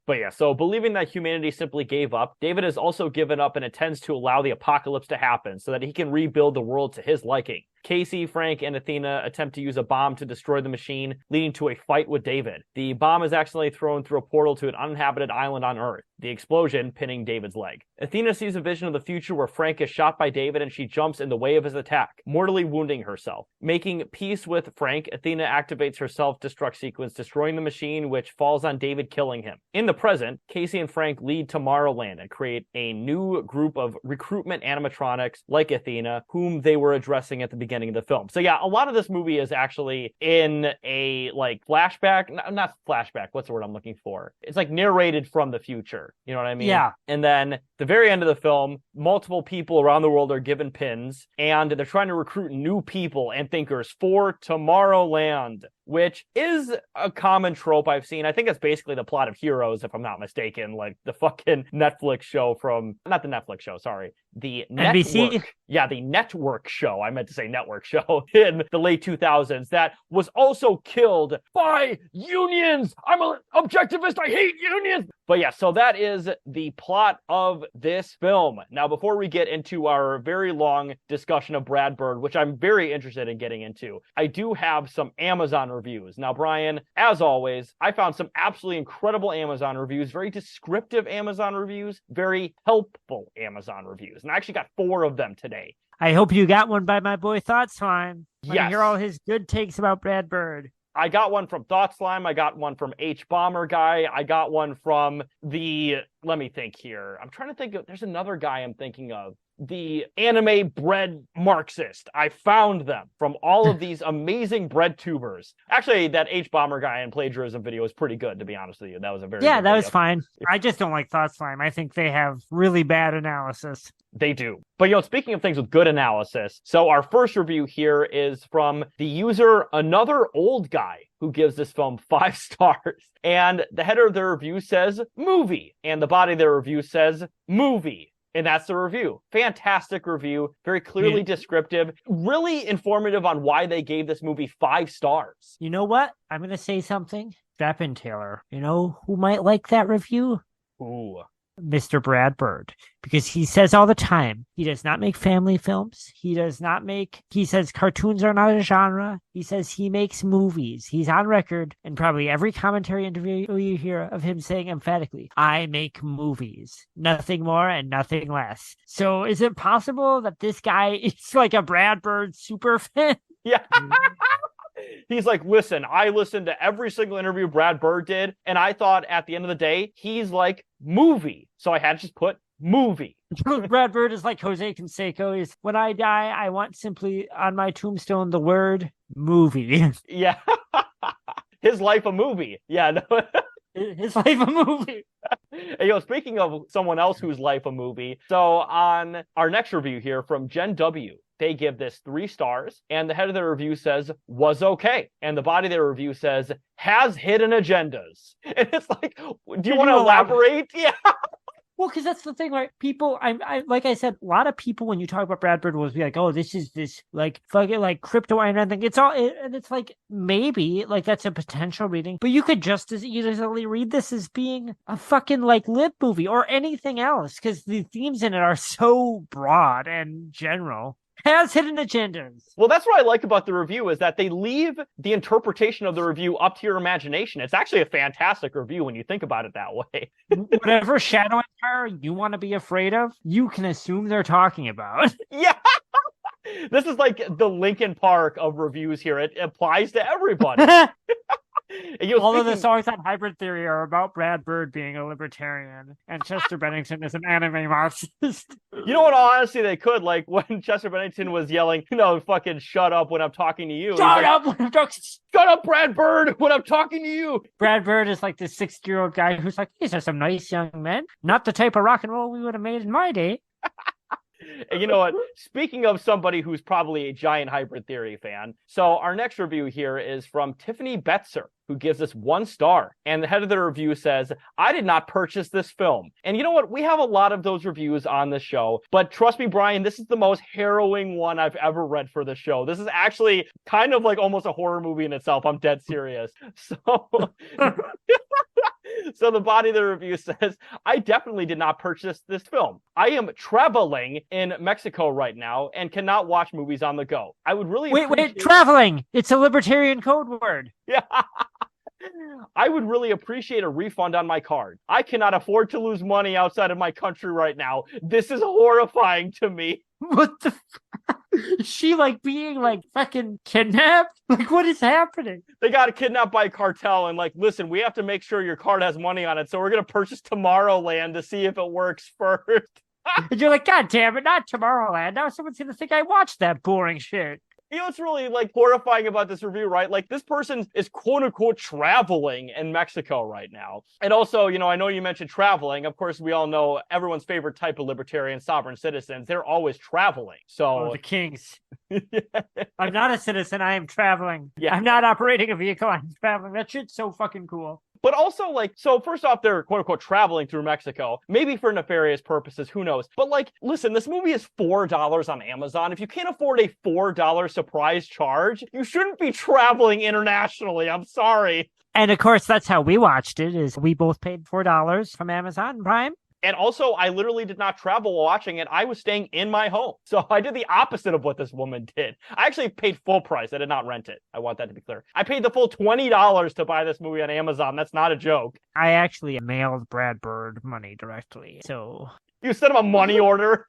But yeah, so believing that humanity simply gave up, David has also given up and intends to allow the apocalypse to happen so that he can rebuild the world to his liking. Casey, Frank, and Athena attempt to use a bomb to destroy the machine, leading to a fight with David. The bomb is accidentally thrown through a portal to an uninhabited island on Earth, the explosion pinning David's leg. Athena sees a vision of the future where Frank is shot by David and she jumps in the way of his attack, mortally wounding herself. Making peace with Frank, Athena activates her self-destruct sequence, destroying the machine, which falls on David, killing him. In the present, Casey and Frank lead Tomorrowland and create a new group of recruitment animatronics like Athena, whom they were addressing at the beginning of the film. So yeah, a lot of this movie is actually in a flashback, not flashback, what's the word I'm looking for? It's narrated from the future. You know what I mean? Yeah. And then the very end of the film, multiple people around the world are given pins and they're trying to recruit new people and thinkers for Tomorrowland. which is a common trope I've seen. I think it's basically the plot of Heroes, if I'm not mistaken, like the fucking Netflix show from, not the Netflix show, sorry, the NBC? network. Yeah, the network show. I meant to say network show in the late 2000s that was also killed by unions. I'm an objectivist. I hate unions. But yeah, so that is the plot of this film. Now, before we get into our very long discussion of Brad Bird, which I'm very interested in getting into, I do have some Amazon reviews. Now, Brian, as always, I found some absolutely incredible Amazon reviews, very descriptive Amazon reviews, very helpful Amazon reviews. And I actually got 4 of them today. I hope you got one by my boy Thought Slime. Yes. I hear all his good takes about Brad Bird. I got one from Thought Slime. I got one from H Bomber Guy. I got one from let me think here. I'm trying to think there's another guy I'm thinking of. The anime bread Marxist. I found them from all of these amazing bread tubers. Actually, that H Bomber Guy and plagiarism video was pretty good, to be honest with you. That was a very good that video. was fine. I just don't like Thought Slime. I think they have really bad analysis. They do. But, speaking of things with good analysis, so our first review here is from the user Another Old Guy, who gives this film 5 stars. And the header of the review says movie, and the body of the review says movie. And that's the review. Fantastic review. Very clearly descriptive. Really informative on why they gave this movie 5 stars. You know what? I'm going to say something. Strap in, Taylor. You know who might like that review? Ooh. Mr. Brad Bird, because he says all the time he does not make family films. He says cartoons are not a genre. He says he makes movies. He's on record in probably every commentary interview you hear of him saying emphatically, I make movies, nothing more and nothing less. So is it possible that this guy is like a Brad Bird super fan? Yeah. He's like, listen, I listened to every single interview Brad Bird did, and I thought at the end of the day, he's like movie. So I had to just put movie. Brad Bird is like Jose Canseco. Is when I die, I want simply on my tombstone the word movie. Yeah. His life a movie. Yeah. No. His life a movie. And, speaking of someone else whose life a movie, so on our next review here from Gen W, they give this 3 stars, and the head of the review says, was okay. And the body of the review says, has hidden agendas. And it's like, do you want to elaborate? Yeah. Well, because that's the thing, right? People, I like I said, a lot of people, when you talk about Brad Bird, will be like, oh, this is this, like, fucking, like, crypto and everything. And it's like, maybe, like, that's a potential reading. But you could just as easily read this as being a fucking, like, lib movie or anything else, because the themes in it are so broad and general. Has hidden agendas. Well, that's what I like about the review is that they leave the interpretation of the review up to your imagination. It's actually a fantastic review when you think about it that way. Whatever shadow empire you want to be afraid of, you can assume they're talking about. Yeah. This is like the Linkin Park of reviews here. It applies to everybody. All of the songs on Hybrid Theory are about Brad Bird being a libertarian, and Chester Bennington is an anime Marxist. You know what? Honestly, they could. Like when Chester Bennington was yelling, fucking shut up when I'm talking to you. Shut up when I'm talking. Shut up, Brad Bird, when I'm talking to you. Brad Bird is like this 60-year-old guy who's like, these are some nice young men. Not the type of rock and roll we would have made in my day. And you know what? Speaking of somebody who's probably a giant Hybrid Theory fan, so our next review here is from Tiffany Betzer, who gives us 1 star. And the head of the review says, I did not purchase this film. And you know what? We have a lot of those reviews on the show. But trust me, Brian, this is the most harrowing one I've ever read for the show. This is actually kind of like almost a horror movie in itself. I'm dead serious. So the body of the review says, I definitely did not purchase this film. I am traveling in Mexico right now and cannot watch movies on the go. I would really Wait, traveling! It's a libertarian code word. Yeah. I would really appreciate a refund on my card. I cannot afford to lose money outside of my country right now. This is horrifying to me. What the Is she like being like fucking kidnapped? Like what is happening? They got kidnapped by a cartel and like, listen, we have to make sure your card has money on it. So we're going to purchase Tomorrowland to see if it works first. And you're like, God damn it, not Tomorrowland. Now someone's going to think I watched that boring shit. You know what's really like horrifying about this review, right? Like this person is quote unquote traveling in Mexico right now. And also, you know, I know you mentioned traveling. Of course, we all know everyone's favorite type of libertarian sovereign citizens. They're always traveling. So the kings. I'm not a citizen. I am traveling. Yeah. I'm not operating a vehicle. I'm traveling. That shit's so fucking cool. But also, like, so first off, they're quote unquote traveling through Mexico, maybe for nefarious purposes, who knows? But like, listen, this movie is $4 on Amazon. If you can't afford a $4 surprise charge, you shouldn't be traveling internationally. I'm sorry. And of course, that's how we watched it, is we both paid $4 from Amazon Prime. And also, I literally did not travel while watching it. I was staying in my home. So I did the opposite of what this woman did. I actually paid full price. I did not rent it. I want that to be clear. I paid the full $20 to buy this movie on Amazon. That's not a joke. I actually mailed Brad Bird money directly. So you sent him a money order?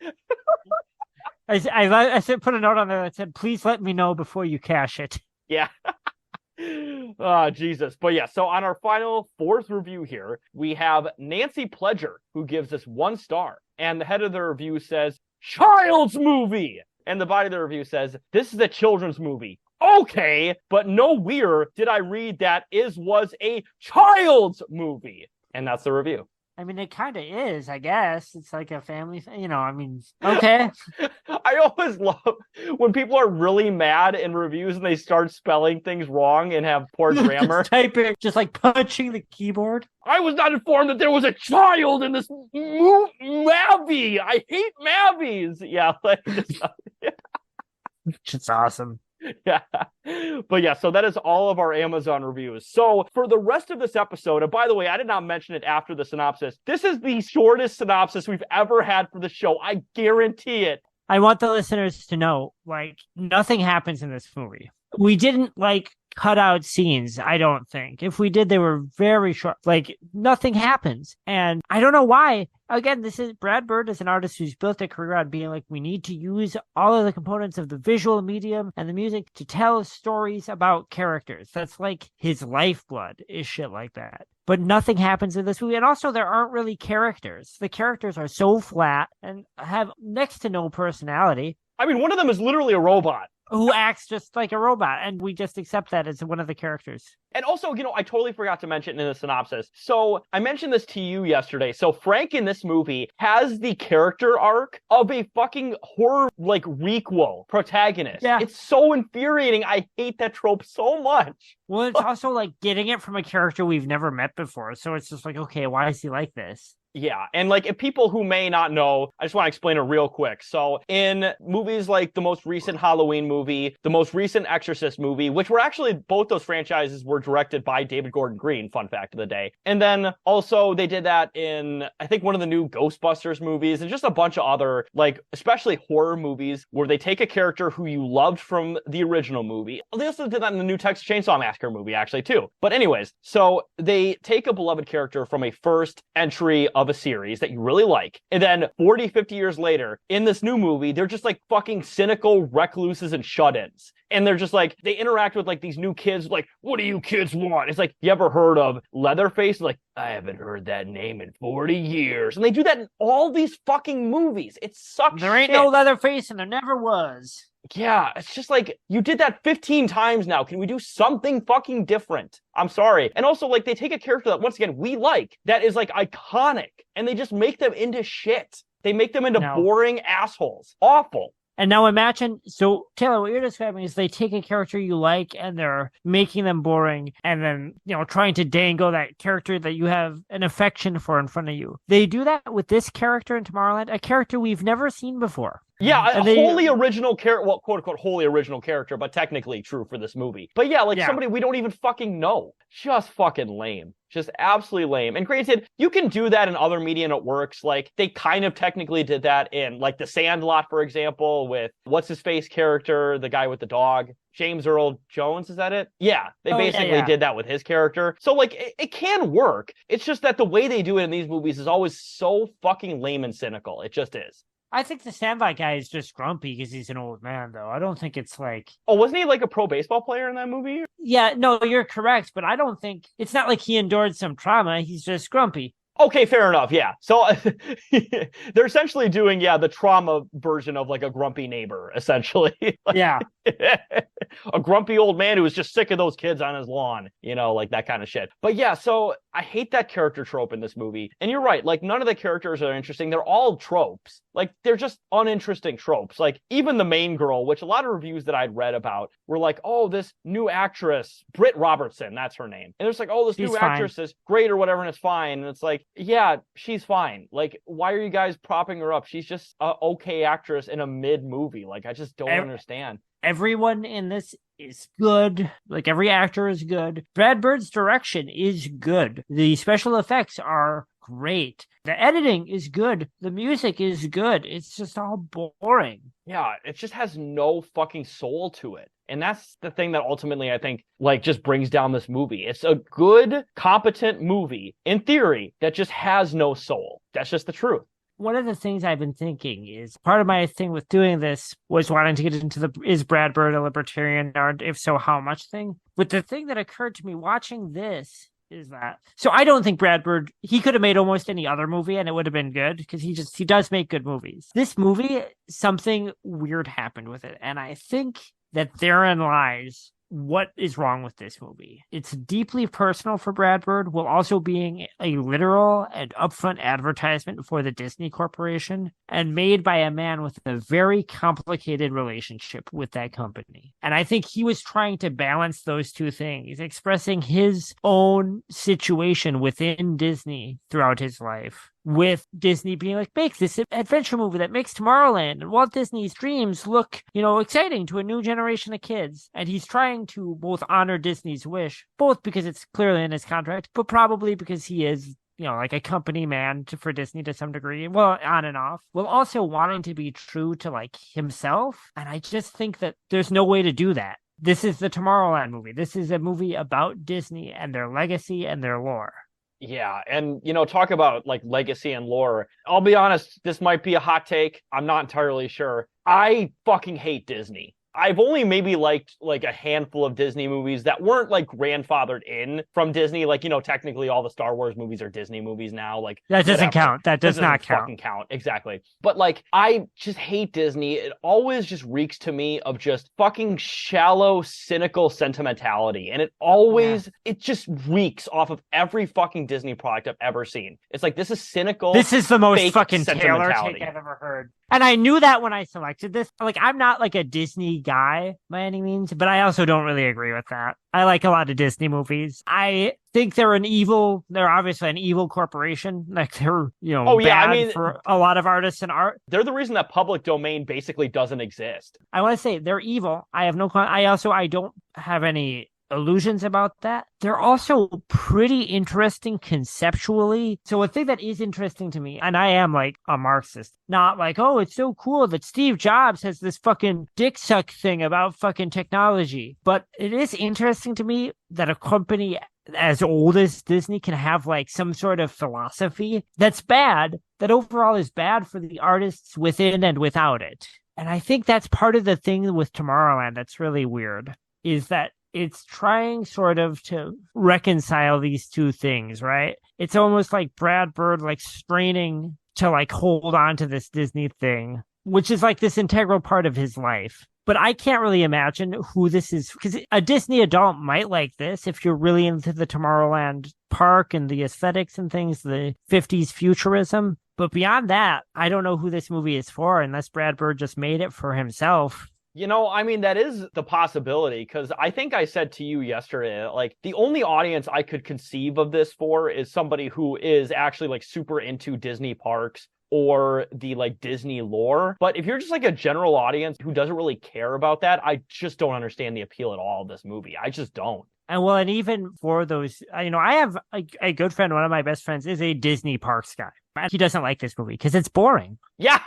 I put a note on there that said, please let me know before you cash it. Yeah. Oh, Jesus. But yeah, so on our final fourth review here, we have Nancy Pledger, who gives us 1 star. And the head of the review says, child's movie. And the body of the review says, this is a children's movie. Okay, but nowhere did I read that was a child's movie. And that's the review. I mean, it kind of is, I guess. It's like a family thing, you know, I mean, okay. I always love when people are really mad in reviews and they start spelling things wrong and have poor grammar. Typing, just like punching the keyboard. I was not informed that there was a child in this Mavi. I hate Mavis. Yeah. Like, It's awesome. Yeah. But yeah, so that is all of our Amazon reviews. So for the rest of this episode, and by the way, I did not mention it after the synopsis. This is the shortest synopsis we've ever had for the show. I guarantee it. I want the listeners to know, like, nothing happens in this movie. We didn't, like, cut out scenes, I don't think. If we did, they were very short. Like, nothing happens. And I don't know why. Again, this is Brad Bird is an artist who's built a career on being like, we need to use all of the components of the visual medium and the music to tell stories about characters. That's like his lifeblood, is shit like that. But nothing happens in this movie. And also, there aren't really characters. The characters are so flat and have next to no personality. I mean, one of them is literally a robot. Who acts just like a robot, and we just accept that as one of the characters. And also, you know, I totally forgot to mention in the synopsis. So I mentioned this to you yesterday. So Frank in this movie has the character arc of a fucking horror, like, requel protagonist. Yeah. It's so infuriating. I hate that trope so much. Well, it's also like getting it from a character we've never met before. So it's just like, okay, why is he like this? Yeah, and like if people who may not know, I just want to explain it real quick. So in movies like the most recent Halloween movie, the most recent Exorcist movie, which were actually both those franchises were directed by David Gordon Green, fun fact of the day. And then also they did that in, I think, one of the new Ghostbusters movies and just a bunch of other, like, especially horror movies where they take a character who you loved from the original movie. They also did that in the new Texas Chainsaw Massacre movie, actually, too. But anyways, so they take a beloved character from a first entry of a series that you really like, and then 40, 50 years later, in this new movie, they're just like fucking cynical recluses and shut-ins. And they're just like, they interact with like these new kids, like, what do you kids want? It's like, you ever heard of Leatherface? Like, I haven't heard that name in 40 years. And they do that in all these fucking movies. It sucks. There ain't no Leatherface, and there never was. Yeah, it's just like, you did that 15 times now. Can we do something fucking different? I'm sorry. And also, like, they take a character that, once again, we like, that is, like, iconic, and they just make them into shit. They make them into boring assholes. Awful. And now imagine, so Taylor, what you're describing is they take a character you like and they're making them boring and then, you know, trying to dangle that character that you have an affection for in front of you. They do that with this character in Tomorrowland, a character we've never seen before. Yeah, wholly original character, well, quote unquote, wholly original character, but technically true for this movie. But yeah, like somebody we don't even fucking know. Just fucking lame. Just absolutely lame. And granted, you can do that in other media and it works. Like, they kind of technically did that in, like, The Sandlot, for example, with what's-his-face character, the guy with the dog. James Earl Jones, is that it? Yeah, they basically did that with his character. So, like, it can work. It's just that the way they do it in these movies is always so fucking lame and cynical. It just is. I think the Sandlot guy is just grumpy because he's an old man, though. I don't think it's like... Oh, wasn't he like a pro baseball player in that movie? Yeah, no, you're correct, but I don't think... It's not like he endured some trauma. He's just grumpy. Okay, fair enough. Yeah. So they're essentially doing, the trauma version of like a grumpy neighbor, essentially. Like, Yeah. a grumpy old man who was just sick of those kids on his lawn, like that kind of shit. But yeah, so I hate that character trope in this movie. And you're right, like none of the characters are interesting. They're all tropes. Like they're just uninteresting tropes. Like even the main girl, which a lot of reviews that I'd read about were like, oh, this new actress, Britt Robertson, that's her name. And it's like, oh, this She's new fine. actress is great or whatever, and it's fine. And it's like, yeah, she's fine. Like, why are you guys propping her up? She's just a okay actress in a mid movie. Like, I just don't understand. Everyone in this is good. Like every actor is good. Brad Bird's direction is good. The special effects are great. The editing is good. The music is good. It's just all boring. Yeah, it just has no fucking soul to it. And that's the thing that ultimately I think like just brings down this movie. It's a good, competent movie in theory that just has no soul. That's just the truth. One of the things I've been thinking is part of my thing with doing this was wanting to get into is Brad Bird a libertarian, or if so, how much thing? But the thing that occurred to me watching this is that, so I don't think Brad Bird, he could have made almost any other movie and it would have been good because he does make good movies. This movie, something weird happened with it. And I think that therein lies what is wrong with this movie. It's deeply personal for Brad Bird, while also being a literal and upfront advertisement for the Disney Corporation, and made by a man with a very complicated relationship with that company. And I think he was trying to balance those two things, expressing his own situation within Disney throughout his life, with Disney being like, make this adventure movie that makes Tomorrowland and Walt Disney's dreams look, exciting to a new generation of kids. And he's trying to both honor Disney's wish, both because it's clearly in his contract, but probably because he is, like a company man for Disney to some degree, well, on and off, while also wanting to be true to like himself. And I just think that there's no way to do that. This is the Tomorrowland movie. This is a movie about Disney and their legacy and their lore. Yeah, and talk about like legacy and lore. I'll be honest, this might be a hot take. I'm not entirely sure. I fucking hate Disney. I've only maybe liked like a handful of Disney movies that weren't like grandfathered in from Disney. Like, technically all the Star Wars movies are Disney movies now. Like that doesn't count. That does not count. Fucking count. Exactly. But like, I just hate Disney. It always just reeks to me of just fucking shallow, cynical sentimentality. And it just reeks off of every fucking Disney product I've ever seen. It's like, this is cynical. This is the most fucking Taylor take I've ever heard. And I knew that when I selected this. Like, I'm not like a Disney guy by any means, but I also don't really agree with that. I like a lot of Disney movies. I think they're obviously an evil corporation. Like they're, bad for a lot of artists and art. They're the reason that public domain basically doesn't exist. I want to say they're evil. I don't have any illusions about that. They're also pretty interesting conceptually. So a thing that is interesting to me, and I am like a Marxist, not like, oh, it's so cool that Steve Jobs has this fucking dick suck thing about fucking technology. But it is interesting to me that a company as old as Disney can have like some sort of philosophy that's bad, that overall is bad for the artists within and without it. And I think that's part of the thing with Tomorrowland that's really weird, is that it's trying sort of to reconcile these two things, right? It's almost like Brad Bird like straining to like hold on to this Disney thing, which is like this integral part of his life. But I can't really imagine who this is, because a Disney adult might like this if you're really into the Tomorrowland park and the aesthetics and things, the 50s futurism. But beyond that, I don't know who this movie is for unless Brad Bird just made it for himself. That is the possibility, because I think I said to you yesterday, like, the only audience I could conceive of this for is somebody who is actually, like, super into Disney parks or the, like, Disney lore. But if you're just, like, a general audience who doesn't really care about that, I just don't understand the appeal at all of this movie. I just don't. And even for those, I have a good friend, one of my best friends is a Disney parks guy. He doesn't like this movie because it's boring. Yeah.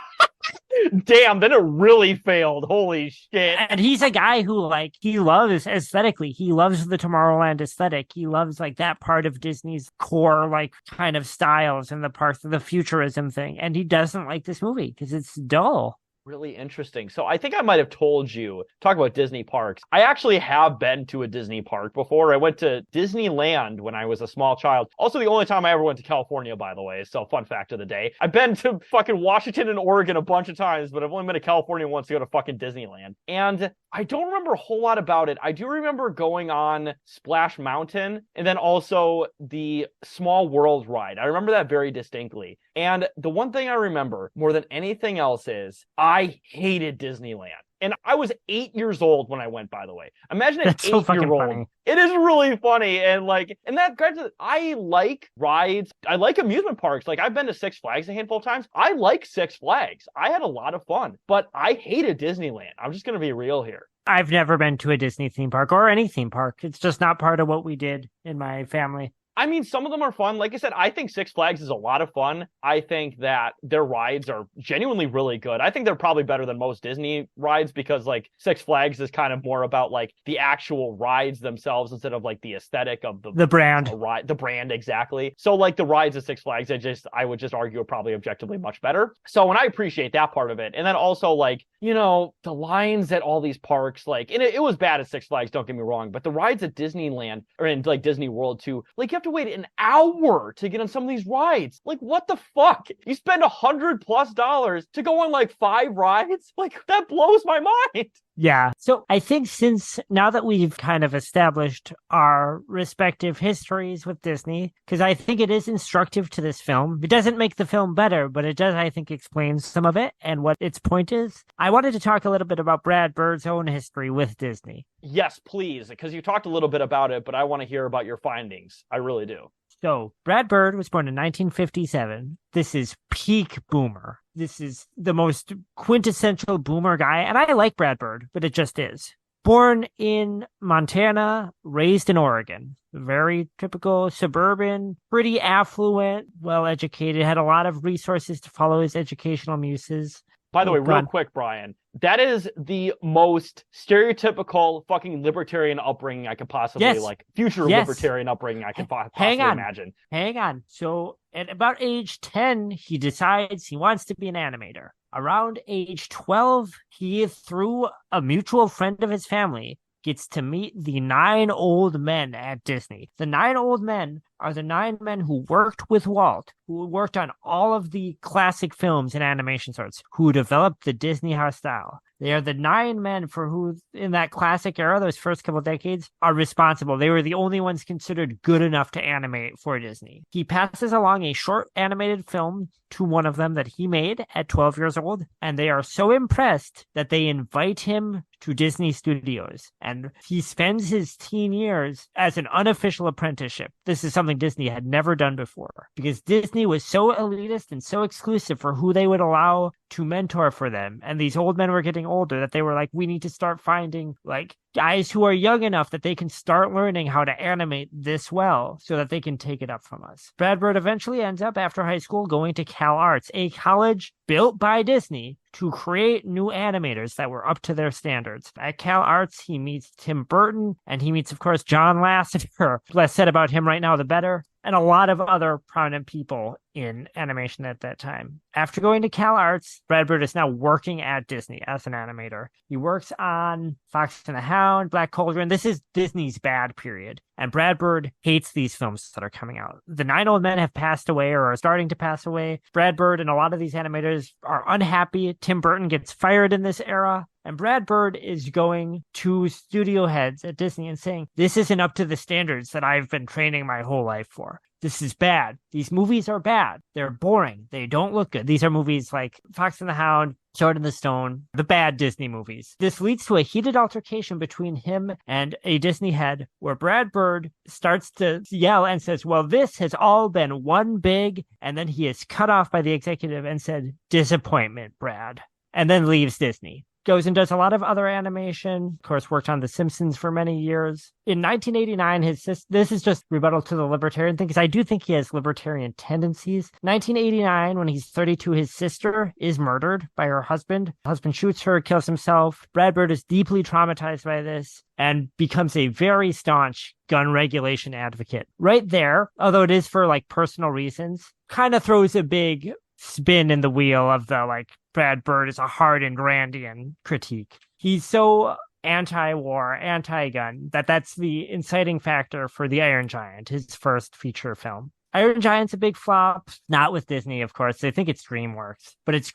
Damn, then it really failed. Holy shit. And he's a guy who, like, he loves aesthetically. He loves the Tomorrowland aesthetic. He loves, like, that part of Disney's core, like, kind of styles and the parts of the futurism thing. And he doesn't like this movie because it's dull. really interesting. So I think I might have told you, talk about Disney parks. I actually have been to a Disney park before. I went to Disneyland when I was a small child. Also, the only time I ever went to California, by the way. So fun fact of the day. I've been to fucking Washington and Oregon a bunch of times, but I've only been to California once to go to fucking Disneyland. And I don't remember a whole lot about it. I do remember going on Splash Mountain and then also the Small World ride. I remember that very distinctly. And the one thing I remember more than anything else is I hated Disneyland. And I was 8 years old when I went, by the way. Imagine an That's so fucking 8-year-old. funny. It is really funny. And that, granted, I like rides. I like amusement parks. Like, I've been to Six Flags a handful of times. I like Six Flags. I had a lot of fun. But I hated Disneyland. I'm just going to be real here. I've never been to a Disney theme park or any theme park. It's just not part of what we did in my family. I mean, some of them are fun. Like I said, I think Six Flags is a lot of fun. I think that their rides are genuinely really good. I think they're probably better than most Disney rides because, like, Six Flags is kind of more about, like, the actual rides themselves instead of, like, the aesthetic of the brand. The brand, exactly. So, like, the rides at Six Flags, I would just argue are probably objectively much better. So, and I appreciate that part of it. And then also, like, you know, the lines at all these parks, like, and it was bad at Six Flags, don't get me wrong, but the rides at Disneyland or in, like, Disney World too, like, you have to wait an hour to get on some of these rides. Like, what the fuck? You spend $100+ to go on like 5 rides? Like, that blows my mind. Yeah. So I think since now that we've kind of established our respective histories with Disney, because I think it is instructive to this film. It doesn't make the film better, but it does, I think, explain some of it and what its point is. I wanted to talk a little bit about Brad Bird's own history with Disney. Yes, please, because you talked a little bit about it, but I want to hear about your findings. I really do. So, Brad Bird was born in 1957. This is peak boomer. This is the most quintessential boomer guy. And I like Brad Bird, but it just is. Born in Montana, raised in Oregon. Very typical suburban, pretty affluent, well-educated, had a lot of resources to follow his educational muses. By the way, real quick, Brian, that is the most stereotypical fucking libertarian upbringing I could possibly, libertarian upbringing I could possibly imagine. Hang on. So at about age 10, he decides he wants to be an animator. Around age 12, he, through a mutual friend of his family, gets to meet the 9 old men at Disney. The 9 old men are the 9 men who worked with Walt, who worked on all of the classic films and animation sorts, who developed the Disney house style. They are the 9 men for who, in that classic era, those first couple decades, are responsible. They were the only ones considered good enough to animate for Disney. He passes along a short animated film to one of them that he made at 12 years old, and they are so impressed that they invite him to Disney Studios. And he spends his teen years as an unofficial apprenticeship. This is something Disney had never done before, because Disney was so elitist and so exclusive for who they would allow to mentor for them. And these old men were getting older that they were like, we need to start finding like guys who are young enough that they can start learning how to animate this well so that they can take it up from us. Brad Bird eventually ends up after high school going to Cal Arts, a college built by Disney to create new animators that were up to their standards. At Cal Arts, he meets Tim Burton, and he meets, of course, John Lasseter. Less said about him right now, the better. And a lot of other prominent people in animation at that time. After going to Cal Arts, Brad Bird is now working at Disney as an animator. He works on Fox and the Hound, Black Cauldron. This is Disney's bad period. And Brad Bird hates these films that are coming out. The 9 old men have passed away or are starting to pass away. Brad Bird and a lot of these animators are unhappy. Tim Burton gets fired in this era. And Brad Bird is going to studio heads at Disney and saying, this isn't up to the standards that I've been training my whole life for. This is bad. These movies are bad. They're boring. They don't look good. These are movies like Fox and the Hound, Sword in the Stone, the bad Disney movies. This leads to a heated altercation between him and a Disney head where Brad Bird starts to yell and says, well, this has all been one big, and then he is cut off by the executive and said, disappointment, Brad, and then leaves Disney. Goes and does a lot of other animation. Of course, worked on The Simpsons for many years. In 1989, this is just rebuttal to the libertarian thing, because I do think he has libertarian tendencies. 1989, when he's 32, his sister is murdered by her husband. The husband shoots her, kills himself. Brad Bird is deeply traumatized by this and becomes a very staunch gun regulation advocate. Right there, although it is for like personal reasons, kind of throws a big spin in the wheel of the like Brad Bird is a hardened Randian critique. He's so anti-war, anti-gun, that's the inciting factor for The Iron Giant, his first feature film. Iron Giant's a big flop, not with Disney, of course. They think it's DreamWorks, but it's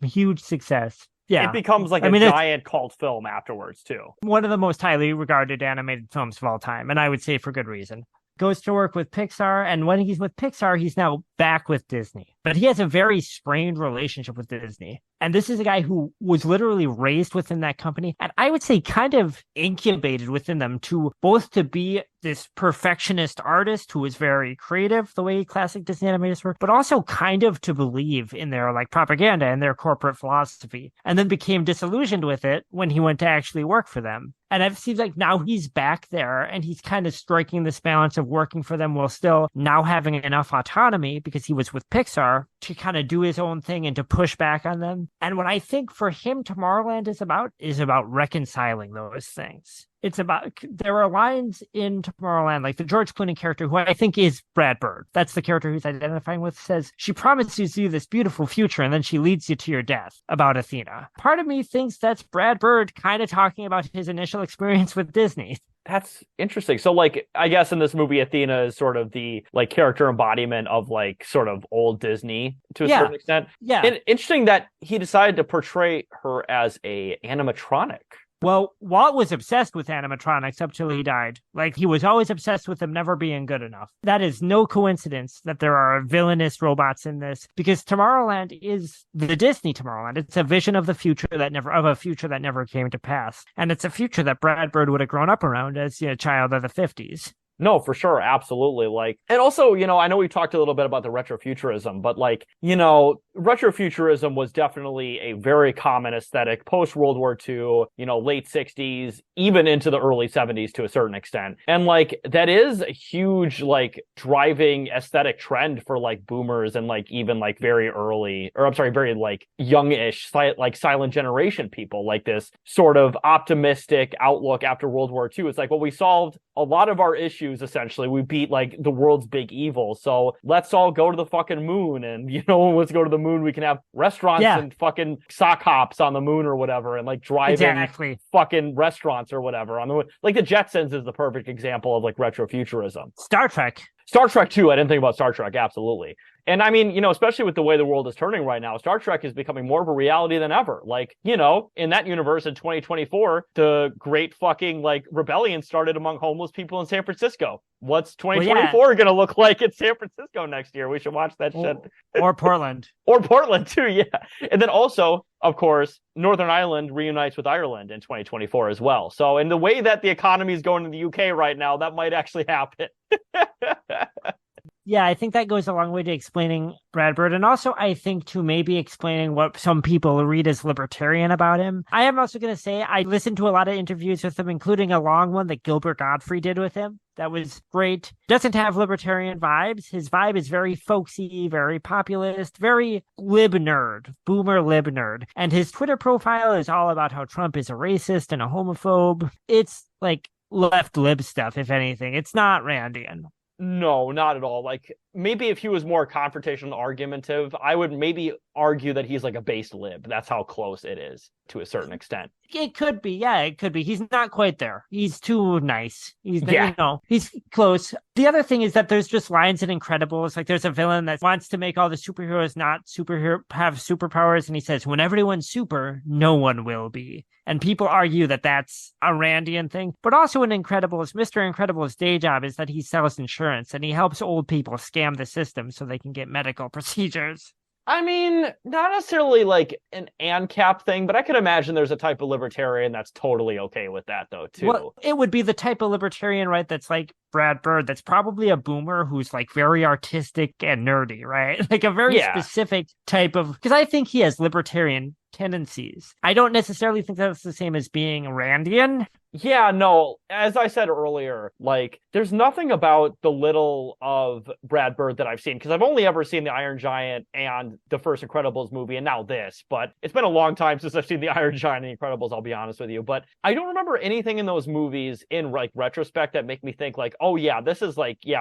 a huge success. Yeah. It becomes like a giant cult film afterwards, too. One of the most highly regarded animated films of all time, and I would say for good reason. Goes to work with Pixar, and when he's with Pixar, he's now back with Disney. But he has a very strained relationship with Disney. And this is a guy who was literally raised within that company, and I would say kind of incubated within them to be this perfectionist artist who is very creative, the way classic Disney animators were, but also kind of to believe in their propaganda and their corporate philosophy, and then became disillusioned with it when he went to actually work for them. And it seems like now he's back there and he's kind of striking this balance of working for them while still now having enough autonomy, because he was with Pixar, to kind of do his own thing and to push back on them. And what I think for him Tomorrowland is about reconciling those things. It's about, there are lines in Tomorrowland, like the George Clooney character, who I think is Brad Bird. That's the character who's identifying with, says, she promises you this beautiful future and then she leads you to your death, about Athena. Part of me thinks that's Brad Bird kind of talking about his initial experience with Disney. That's interesting. So, I guess in this movie, Athena is sort of the, character embodiment of, sort of old Disney to a certain extent. Yeah. And interesting that he decided to portray her as a animatronic. Well, Walt was obsessed with animatronics up till he died. He was always obsessed with them never being good enough. That is no coincidence that there are villainous robots in this, because Tomorrowland is the Disney Tomorrowland. It's a vision of the future that never came to pass. And it's a future that Brad Bird would have grown up around as a child of the 50s. No, for sure. Absolutely. And also, I know we talked a little bit about the retrofuturism, but retrofuturism was definitely a very common aesthetic post World War II, late 60s, even into the early 70s to a certain extent. And that is a huge, driving aesthetic trend for boomers and even very early, or I'm sorry, very youngish, silent generation people, this sort of optimistic outlook after World War II. It's we solved a lot of our issues. Essentially, we beat the world's big evil, so let's all go to the fucking moon, and let's go to the moon. We can have restaurants and fucking sock hops on the moon or whatever, and driving fucking restaurants or whatever on the moon. The Jetsons is the perfect example of retrofuturism. Star Trek too. I didn't think about Star Trek. Absolutely. And I mean, especially with the way the world is turning right now, Star Trek is becoming more of a reality than ever. In that universe in 2024, the great fucking rebellion started among homeless people in San Francisco. What's 2024 going to look like in San Francisco next year? We should watch that shit. Or Portland. Or Portland too, yeah. And then also, of course, Northern Ireland reunites with Ireland in 2024 as well. So in the way that the economy is going in the UK right now, that might actually happen. Yeah, I think that goes a long way to explaining Brad Bird, and also I think to maybe explaining what some people read as libertarian about him. I am also going to say I listened to a lot of interviews with him, including a long one that Gilbert Gottfried did with him. That was great. Doesn't have libertarian vibes. His vibe is very folksy, very populist, very lib nerd, boomer lib nerd. And his Twitter profile is all about how Trump is a racist and a homophobe. It's left lib stuff, if anything. It's not Randian. No, not at all. Maybe if he was more confrontational, argumentative, I would maybe argue that he's a base lib. That's how close it is to a certain extent. It could be. Yeah, it could be. He's not quite there. He's too nice. He's close. The other thing is that there's just lines in Incredibles. There's a villain that wants to make all the superheroes not have superpowers. And he says, when everyone's super, no one will be. And people argue that that's a Randian thing. But also in Incredibles, Mr. Incredible's day job is that he sells insurance and he helps old people scam the system so they can get medical procedures. I mean, not necessarily an ANCAP thing, but I could imagine there's a type of libertarian that's totally okay with that, though, too. Well, it would be the type of libertarian, right, that's Brad Bird, that's probably a boomer who's very artistic and nerdy, right? A very specific type of, because I think he has libertarian tendencies. I don't necessarily think that's the same as being Randian. Yeah, no, as I said earlier, there's nothing about the little of Brad Bird that I've seen, because I've only ever seen The Iron Giant and the first Incredibles movie, and now this, but it's been a long time since I've seen The Iron Giant and Incredibles, I'll be honest with you, but I don't remember anything in those movies in, retrospect that make me think, oh yeah, this is,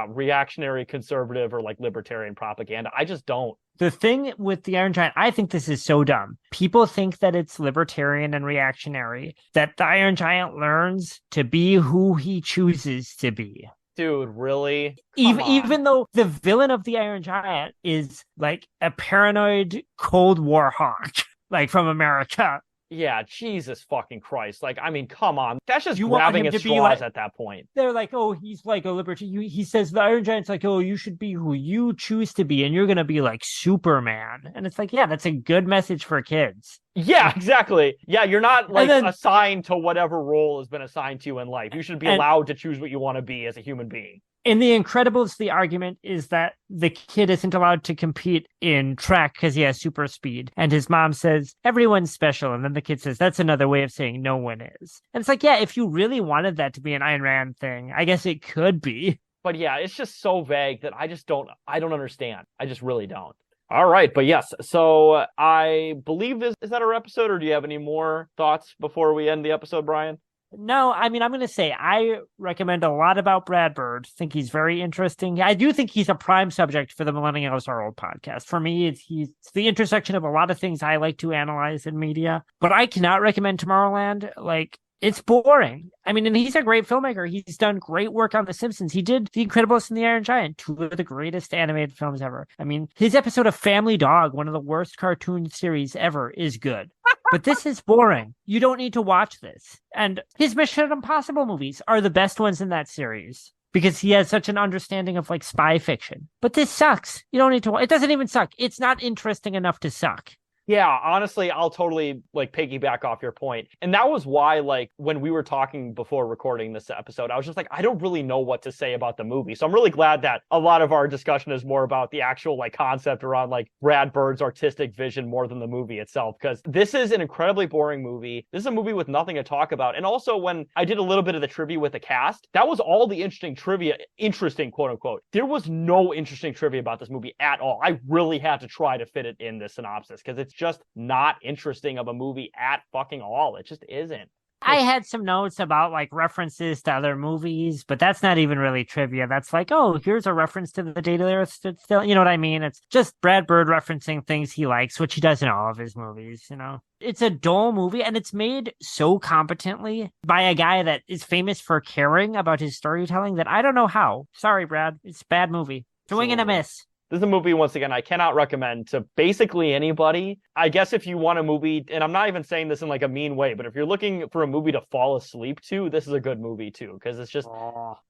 reactionary conservative or, libertarian propaganda. I just don't. The thing with the Iron Giant, I think this is so dumb. People think that it's libertarian and reactionary, that the Iron Giant learns to be who he chooses to be. Dude, really? Even though the villain of the Iron Giant is like a paranoid Cold War hawk, like from America. Yeah, Jesus fucking Christ. Like, I mean, come on. That's just You want grabbing him at to be straws like- at that point. They're like, oh, he's like a libertarian. He says the Iron Giant's like, oh, you should be who you choose to be, and you're going to be like Superman. And it's like, yeah, that's a good message for kids. Yeah, exactly. Yeah, you're not like then- assigned to whatever role has been assigned to you in life. You should be allowed to choose what you want to be as a human being. In The Incredibles, the argument is that the kid isn't allowed to compete in track because he has super speed. And his mom says, everyone's special. And then the kid says, that's another way of saying no one is. And it's like, yeah, if you really wanted that to be an Ayn Rand thing, I guess it could be. But yeah, it's just so vague that I don't understand. I just really don't. All right, but yes, so I believe is that our episode, or do you have any more thoughts before we end the episode, Brian? No, I mean, I'm going to say I recommend a lot about Brad Bird. Think he's very interesting. I do think he's a prime subject for the Millennials Are Old podcast. For me, he's the intersection of a lot of things I like to analyze in media. But I cannot recommend Tomorrowland. Like, it's boring. I mean, and he's a great filmmaker. He's done great work on The Simpsons. He did The Incredibles and The Iron Giant, two of the greatest animated films ever. I mean, his episode of Family Dog, one of the worst cartoon series ever, is good. But this is boring. You don't need to watch this. And his Mission Impossible movies are the best ones in that series because he has such an understanding of like spy fiction. But this sucks. You don't need to. It doesn't even suck. It's not interesting enough to suck. Yeah, honestly, I'll totally like piggyback off your point. And that was why, like, when we were talking before recording this episode, I was just like, I don't really know what to say about the movie. So I'm really glad that a lot of our discussion is more about the actual like concept around like Brad Bird's artistic vision more than the movie itself. Because this is an incredibly boring movie. This is a movie with nothing to talk about. And also, when I did a little bit of the trivia with the cast, that was all the interesting, quote unquote. There was no interesting trivia about this movie at all. I really had to try to fit it in the synopsis because it's just not interesting of a movie at fucking all. It just isn't. I had some notes about like references to other movies, but that's not even really trivia. That's like, oh, here's a reference to The Day the Earth Stood Still. You know what I mean? It's just Brad Bird referencing things he likes, which he does in all of his movies, you know? It's a dull movie, and it's made so competently by a guy that is famous for caring about his storytelling that I don't know how. Sorry, Brad. It's a bad movie. Swing and a miss. This is a movie, once again, I cannot recommend to basically anybody. I guess if you want a movie, and I'm not even saying this in like a mean way, but if you're looking for a movie to fall asleep to, this is a good movie too, because it's just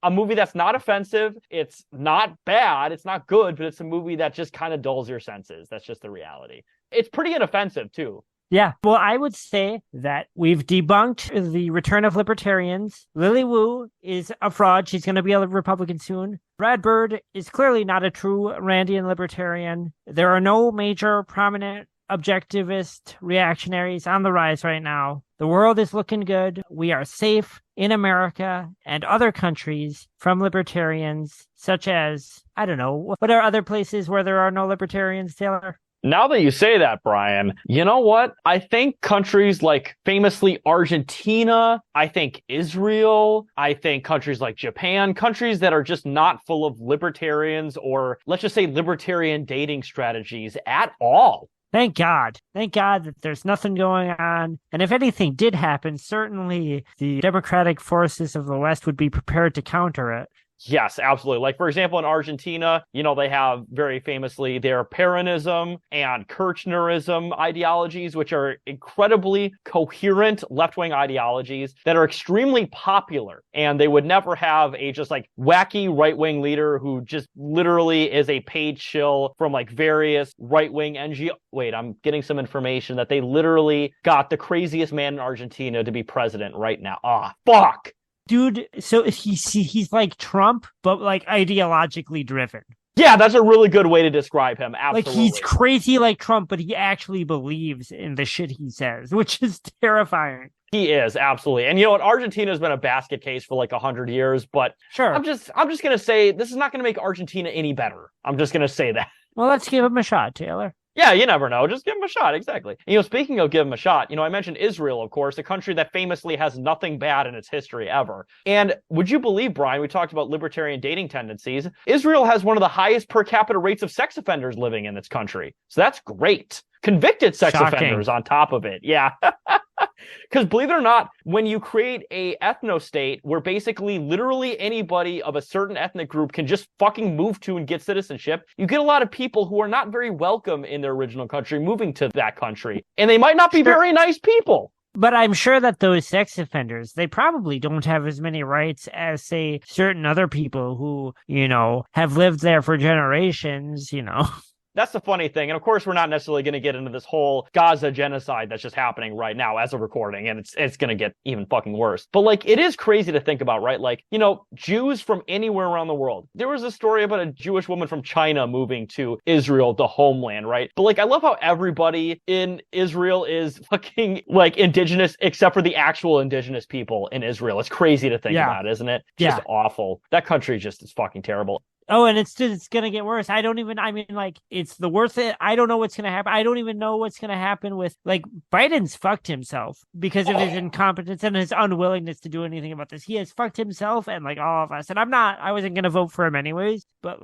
a movie that's not offensive. It's not bad. It's not good, but it's a movie that just kind of dulls your senses. That's just the reality. It's pretty inoffensive too. Yeah, well, I would say that we've debunked the return of libertarians. Lily Wu is a fraud. She's going to be a Republican soon. Brad Bird is clearly not a true Randian libertarian. There are no major prominent objectivist reactionaries on the rise right now. The world is looking good. We are safe in America and other countries from libertarians, such as, I don't know, what are other places where there are no libertarians, Taylor? Now that you say that, Brian, you know what? I think countries like famously Argentina, I think Israel, I think countries like Japan, countries that are just not full of libertarians or let's just say libertarian dating strategies at all. Thank God. Thank God that there's nothing going on. And if anything did happen, certainly the democratic forces of the West would be prepared to counter it. Yes, absolutely. Like, for example, in Argentina, you know, they have very famously their Peronism and Kirchnerism ideologies, which are incredibly coherent left-wing ideologies that are extremely popular. And they would never have a just like wacky right-wing leader who just literally is a paid shill from like various right-wing NGO. Wait, I'm getting some information that they literally got the craziest man in Argentina to be president right now. Fuck! Dude, so he's like Trump, but like ideologically driven. Yeah, that's a really good way to describe him. Absolutely. Like he's crazy like Trump, but he actually believes in the shit he says, which is terrifying. He is, absolutely. And you know what? Argentina's been a basket case for like 100 years, but sure. I'm just going to say this is not going to make Argentina any better. I'm just going to say that. Well, let's give him a shot, Taylor. Yeah, you never know. Just give them a shot. Exactly. And, speaking of give them a shot, I mentioned Israel, of course, a country that famously has nothing bad in its history ever. And would you believe, Brian, we talked about libertarian dating tendencies. Israel has one of the highest per capita rates of sex offenders living in its country. So that's great. Convicted sex offenders on top of it. Yeah. Because believe it or not, when you create a ethno-state where basically literally anybody of a certain ethnic group can just fucking move to and get citizenship, you get a lot of people who are not very welcome in their original country moving to that country. And they might not be very nice people. But I'm sure that those sex offenders, they probably don't have as many rights as, say, certain other people who, have lived there for generations, That's the funny thing. And of course, we're not necessarily going to get into this whole Gaza genocide that's just happening right now as a recording. And it's going to get even fucking worse. But it is crazy to think about, right? Jews from anywhere around the world. There was a story about a Jewish woman from China moving to Israel, the homeland, right? But I love how everybody in Israel is fucking indigenous, except for the actual indigenous people in Israel. It's crazy to think about, isn't it? Just awful. That country just is fucking terrible. Oh, and it's going to get worse. It's the worst. I don't know what's going to happen. I don't even know what's going to happen with, Biden's fucked himself because of his incompetence and his unwillingness to do anything about this. He has fucked himself and, all of us. And I wasn't going to vote for him anyways. But,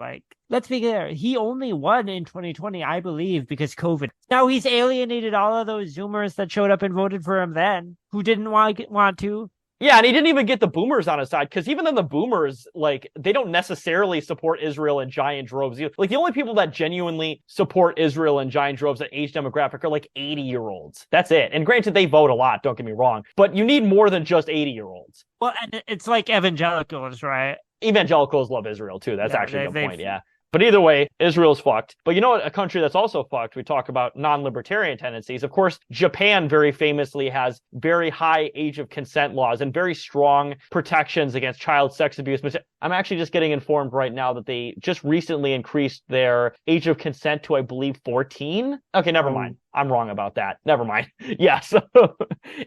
let's be clear. He only won in 2020, I believe, because COVID. Now he's alienated all of those Zoomers that showed up and voted for him then, who didn't want to. Yeah, and he didn't even get the boomers on his side, because even then the boomers, they don't necessarily support Israel in giant droves. The only people that genuinely support Israel in giant droves at age demographic are 80-year-olds. That's it. And granted, they vote a lot, don't get me wrong, but you need more than just 80-year-olds. Well, and it's like evangelicals, right? Evangelicals love Israel, too. That's actually the point, yeah. But either way, Israel's fucked. But a country that's also fucked, we talk about non-libertarian tendencies. Of course, Japan very famously has very high age of consent laws and very strong protections against child sex abuse. I'm actually just getting informed right now that they just recently increased their age of consent to, I believe, 14. Okay, never mind. I'm wrong about that. Never mind. Yeah. So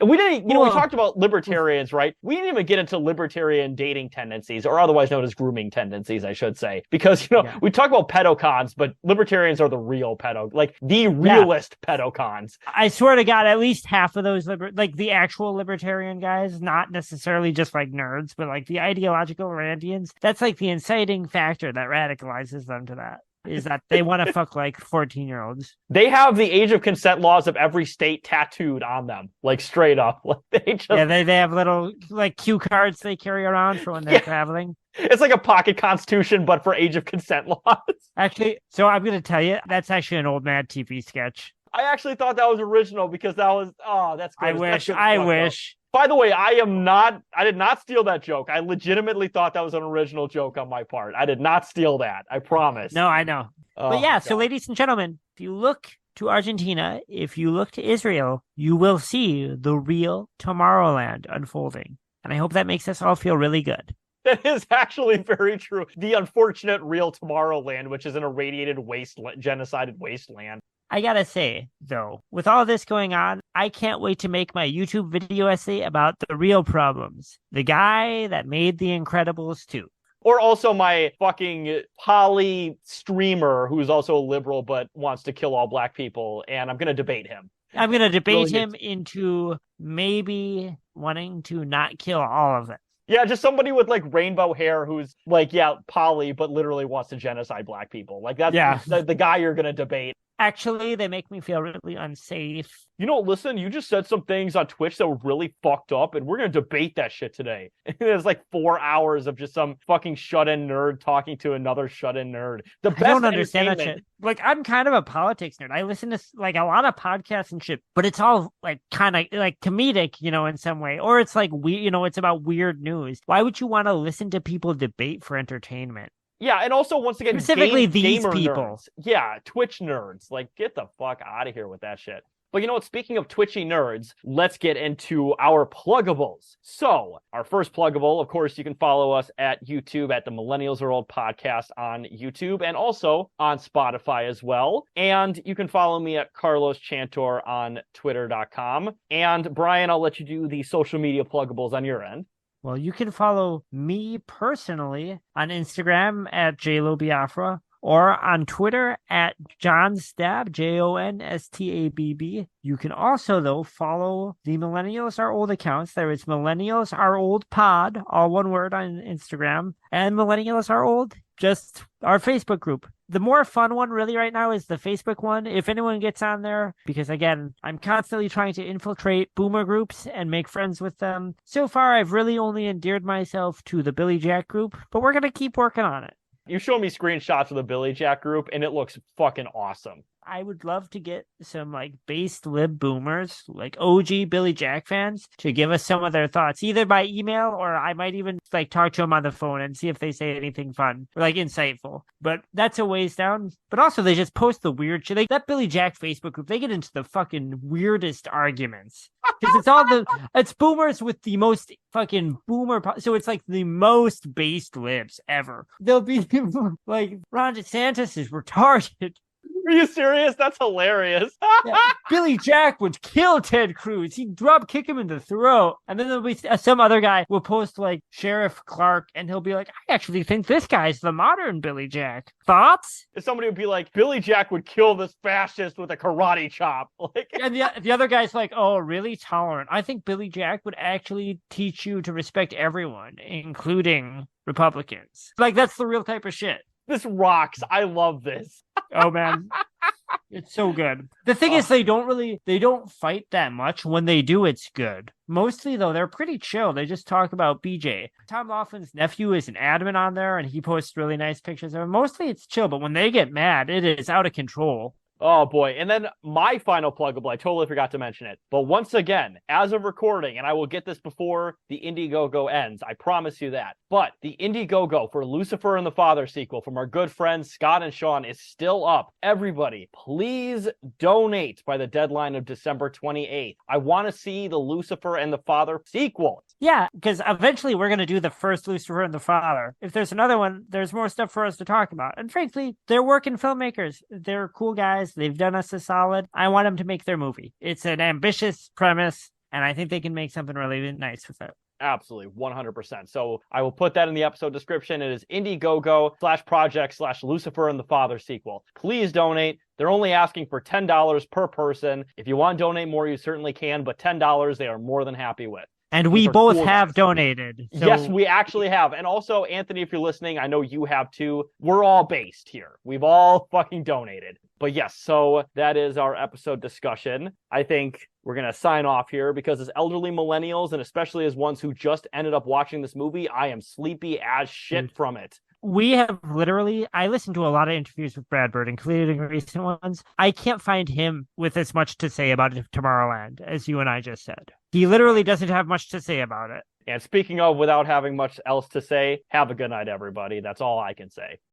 we didn't, we talked about libertarians, right? We didn't even get into libertarian dating tendencies, or otherwise known as grooming tendencies, I should say, because, we talk about pedocons, but libertarians are the real the realist pedocons. I swear to God, at least half of those, the actual libertarian guys, not necessarily just nerds, but the ideological Randians, that's the inciting factor that radicalizes them to that. Is that they want to fuck 14-year-olds. They have the age of consent laws of every state tattooed on them, straight up. They have little cue cards they carry around for when they're traveling. It's like a pocket constitution, but for age of consent laws. Actually, so I'm going to tell you, that's actually an old Mad TV sketch. I actually thought that was original because that was, that's good. I wish. By the way, I did not steal that joke. I legitimately thought that was an original joke on my part. I did not steal that. I promise. No, I know. But yeah, so ladies and gentlemen, if you look to Argentina, if you look to Israel, you will see the real Tomorrowland unfolding. And I hope that makes us all feel really good. That is actually very true. The unfortunate real Tomorrowland, which is an irradiated genocided wasteland. I gotta say, though, with all this going on, I can't wait to make my YouTube video essay about the real problems. The guy that made The Incredibles 2. Or also my fucking poly streamer who's also a liberal but wants to kill all black people, and I'm going to debate him. I'm going to debate him into maybe wanting to not kill all of them. Yeah, just somebody with rainbow hair who's poly, but literally wants to genocide black people. That's the guy you're going to debate. Actually, they make me feel really unsafe. Listen, you just said some things on Twitch that were really fucked up, and we're going to debate that shit today. It's 4 hours of just some fucking shut-in nerd talking to another shut-in nerd. I don't understand that shit. I'm kind of a politics nerd. I listen to, a lot of podcasts and shit, but it's all, kind of, comedic, in some way. Or it's, it's about weird news. Why would you want to listen to people debate for entertainment? Yeah, and also, once again, specifically these people. Nerds. Yeah, Twitch nerds. Get the fuck out of here with that shit. But you know what? Speaking of twitchy nerds, let's get into our pluggables. So, our first pluggable, of course, you can follow us at YouTube at the Millennials Are Old podcast on YouTube and also on Spotify as well. And you can follow me at Carlos Chantor on Twitter.com. And Brian, I'll let you do the social media pluggables on your end. Well, you can follow me personally on Instagram at JLoBiafra, or on Twitter at JohnStabb, JONSTABB. You can also, though, follow the Millennials Are Old accounts. There is Millennials Are Old Pod, all one word, on Instagram, and Millennials Are Old, just our Facebook group. The more fun one really right now is the Facebook one, if anyone gets on there, because again, I'm constantly trying to infiltrate boomer groups and make friends with them. So far, I've really only endeared myself to the Billy Jack group, but we're going to keep working on it. You showed me screenshots of the Billy Jack group, and it looks fucking awesome. I would love to get some like based lib boomers, like OG Billy Jack fans, to give us some of their thoughts, either by email or I might even like talk to them on the phone and see if they say anything fun or like insightful. But that's a ways down. But also they just post the weird shit. Like that Billy Jack Facebook group, they get into the fucking weirdest arguments. Because it's boomers with the most fucking boomer, so it's like the most based libs ever. They'll be like, Ron DeSantis is retarded. Are you serious? That's hilarious. Yeah. Billy Jack would kill Ted Cruz. He'd drop kick him in the throat. And then there'll be some other guy will post like Sheriff Clark, and he'll be like, I actually think this guy's the modern Billy Jack. Thoughts? Somebody would be like, Billy Jack would kill this fascist with a karate chop. Like, and the other guy's like, oh, really tolerant. I think Billy Jack would actually teach you to respect everyone, including Republicans. Like, that's the real type of shit. This rocks. I love this. Oh, man. It's so good. The thing is, they don't fight that much. When they do, it's good. Mostly, though, they're pretty chill. They just talk about BJ. Tom Laughlin's nephew is an admin on there, and he posts really nice pictures of him. Mostly, it's chill, but when they get mad, it is out of control. Oh, boy. And then my final pluggable, I totally forgot to mention it. But once again, as of recording, and I will get this before the Indiegogo ends, I promise you that. But the Indiegogo for Lucifer and the Father sequel from our good friends Scott and Sean is still up. Everybody, please donate by the deadline of December 28th. I want to see the Lucifer and the Father sequel. Yeah, because eventually we're going to do the first Lucifer and the Father. If there's another one, there's more stuff for us to talk about. And frankly, they're working filmmakers. They're cool guys. They've done us a solid. I want them to make their movie. It's an ambitious premise, and I think they can make something really nice with it. Absolutely, 100%. So I will put that in the episode description. It is Indiegogo/project/Lucifer and the Father sequel. Please donate. They're only asking for $10 per person. If you want to donate more, you certainly can, but $10 they are more than happy with. And we both have donated. So... Yes, we actually have. And also, Anthony, if you're listening, I know you have too. We're all based here. We've all fucking donated. But yes, so that is our episode discussion. I think we're going to sign off here because as elderly millennials, and especially as ones who just ended up watching this movie, I am sleepy as shit from it. We have literally, I listened to a lot of interviews with Brad Bird, including recent ones. I can't find him with as much to say about Tomorrowland as you and I just said. He literally doesn't have much to say about it. And speaking of without having much else to say, have a good night, everybody. That's all I can say.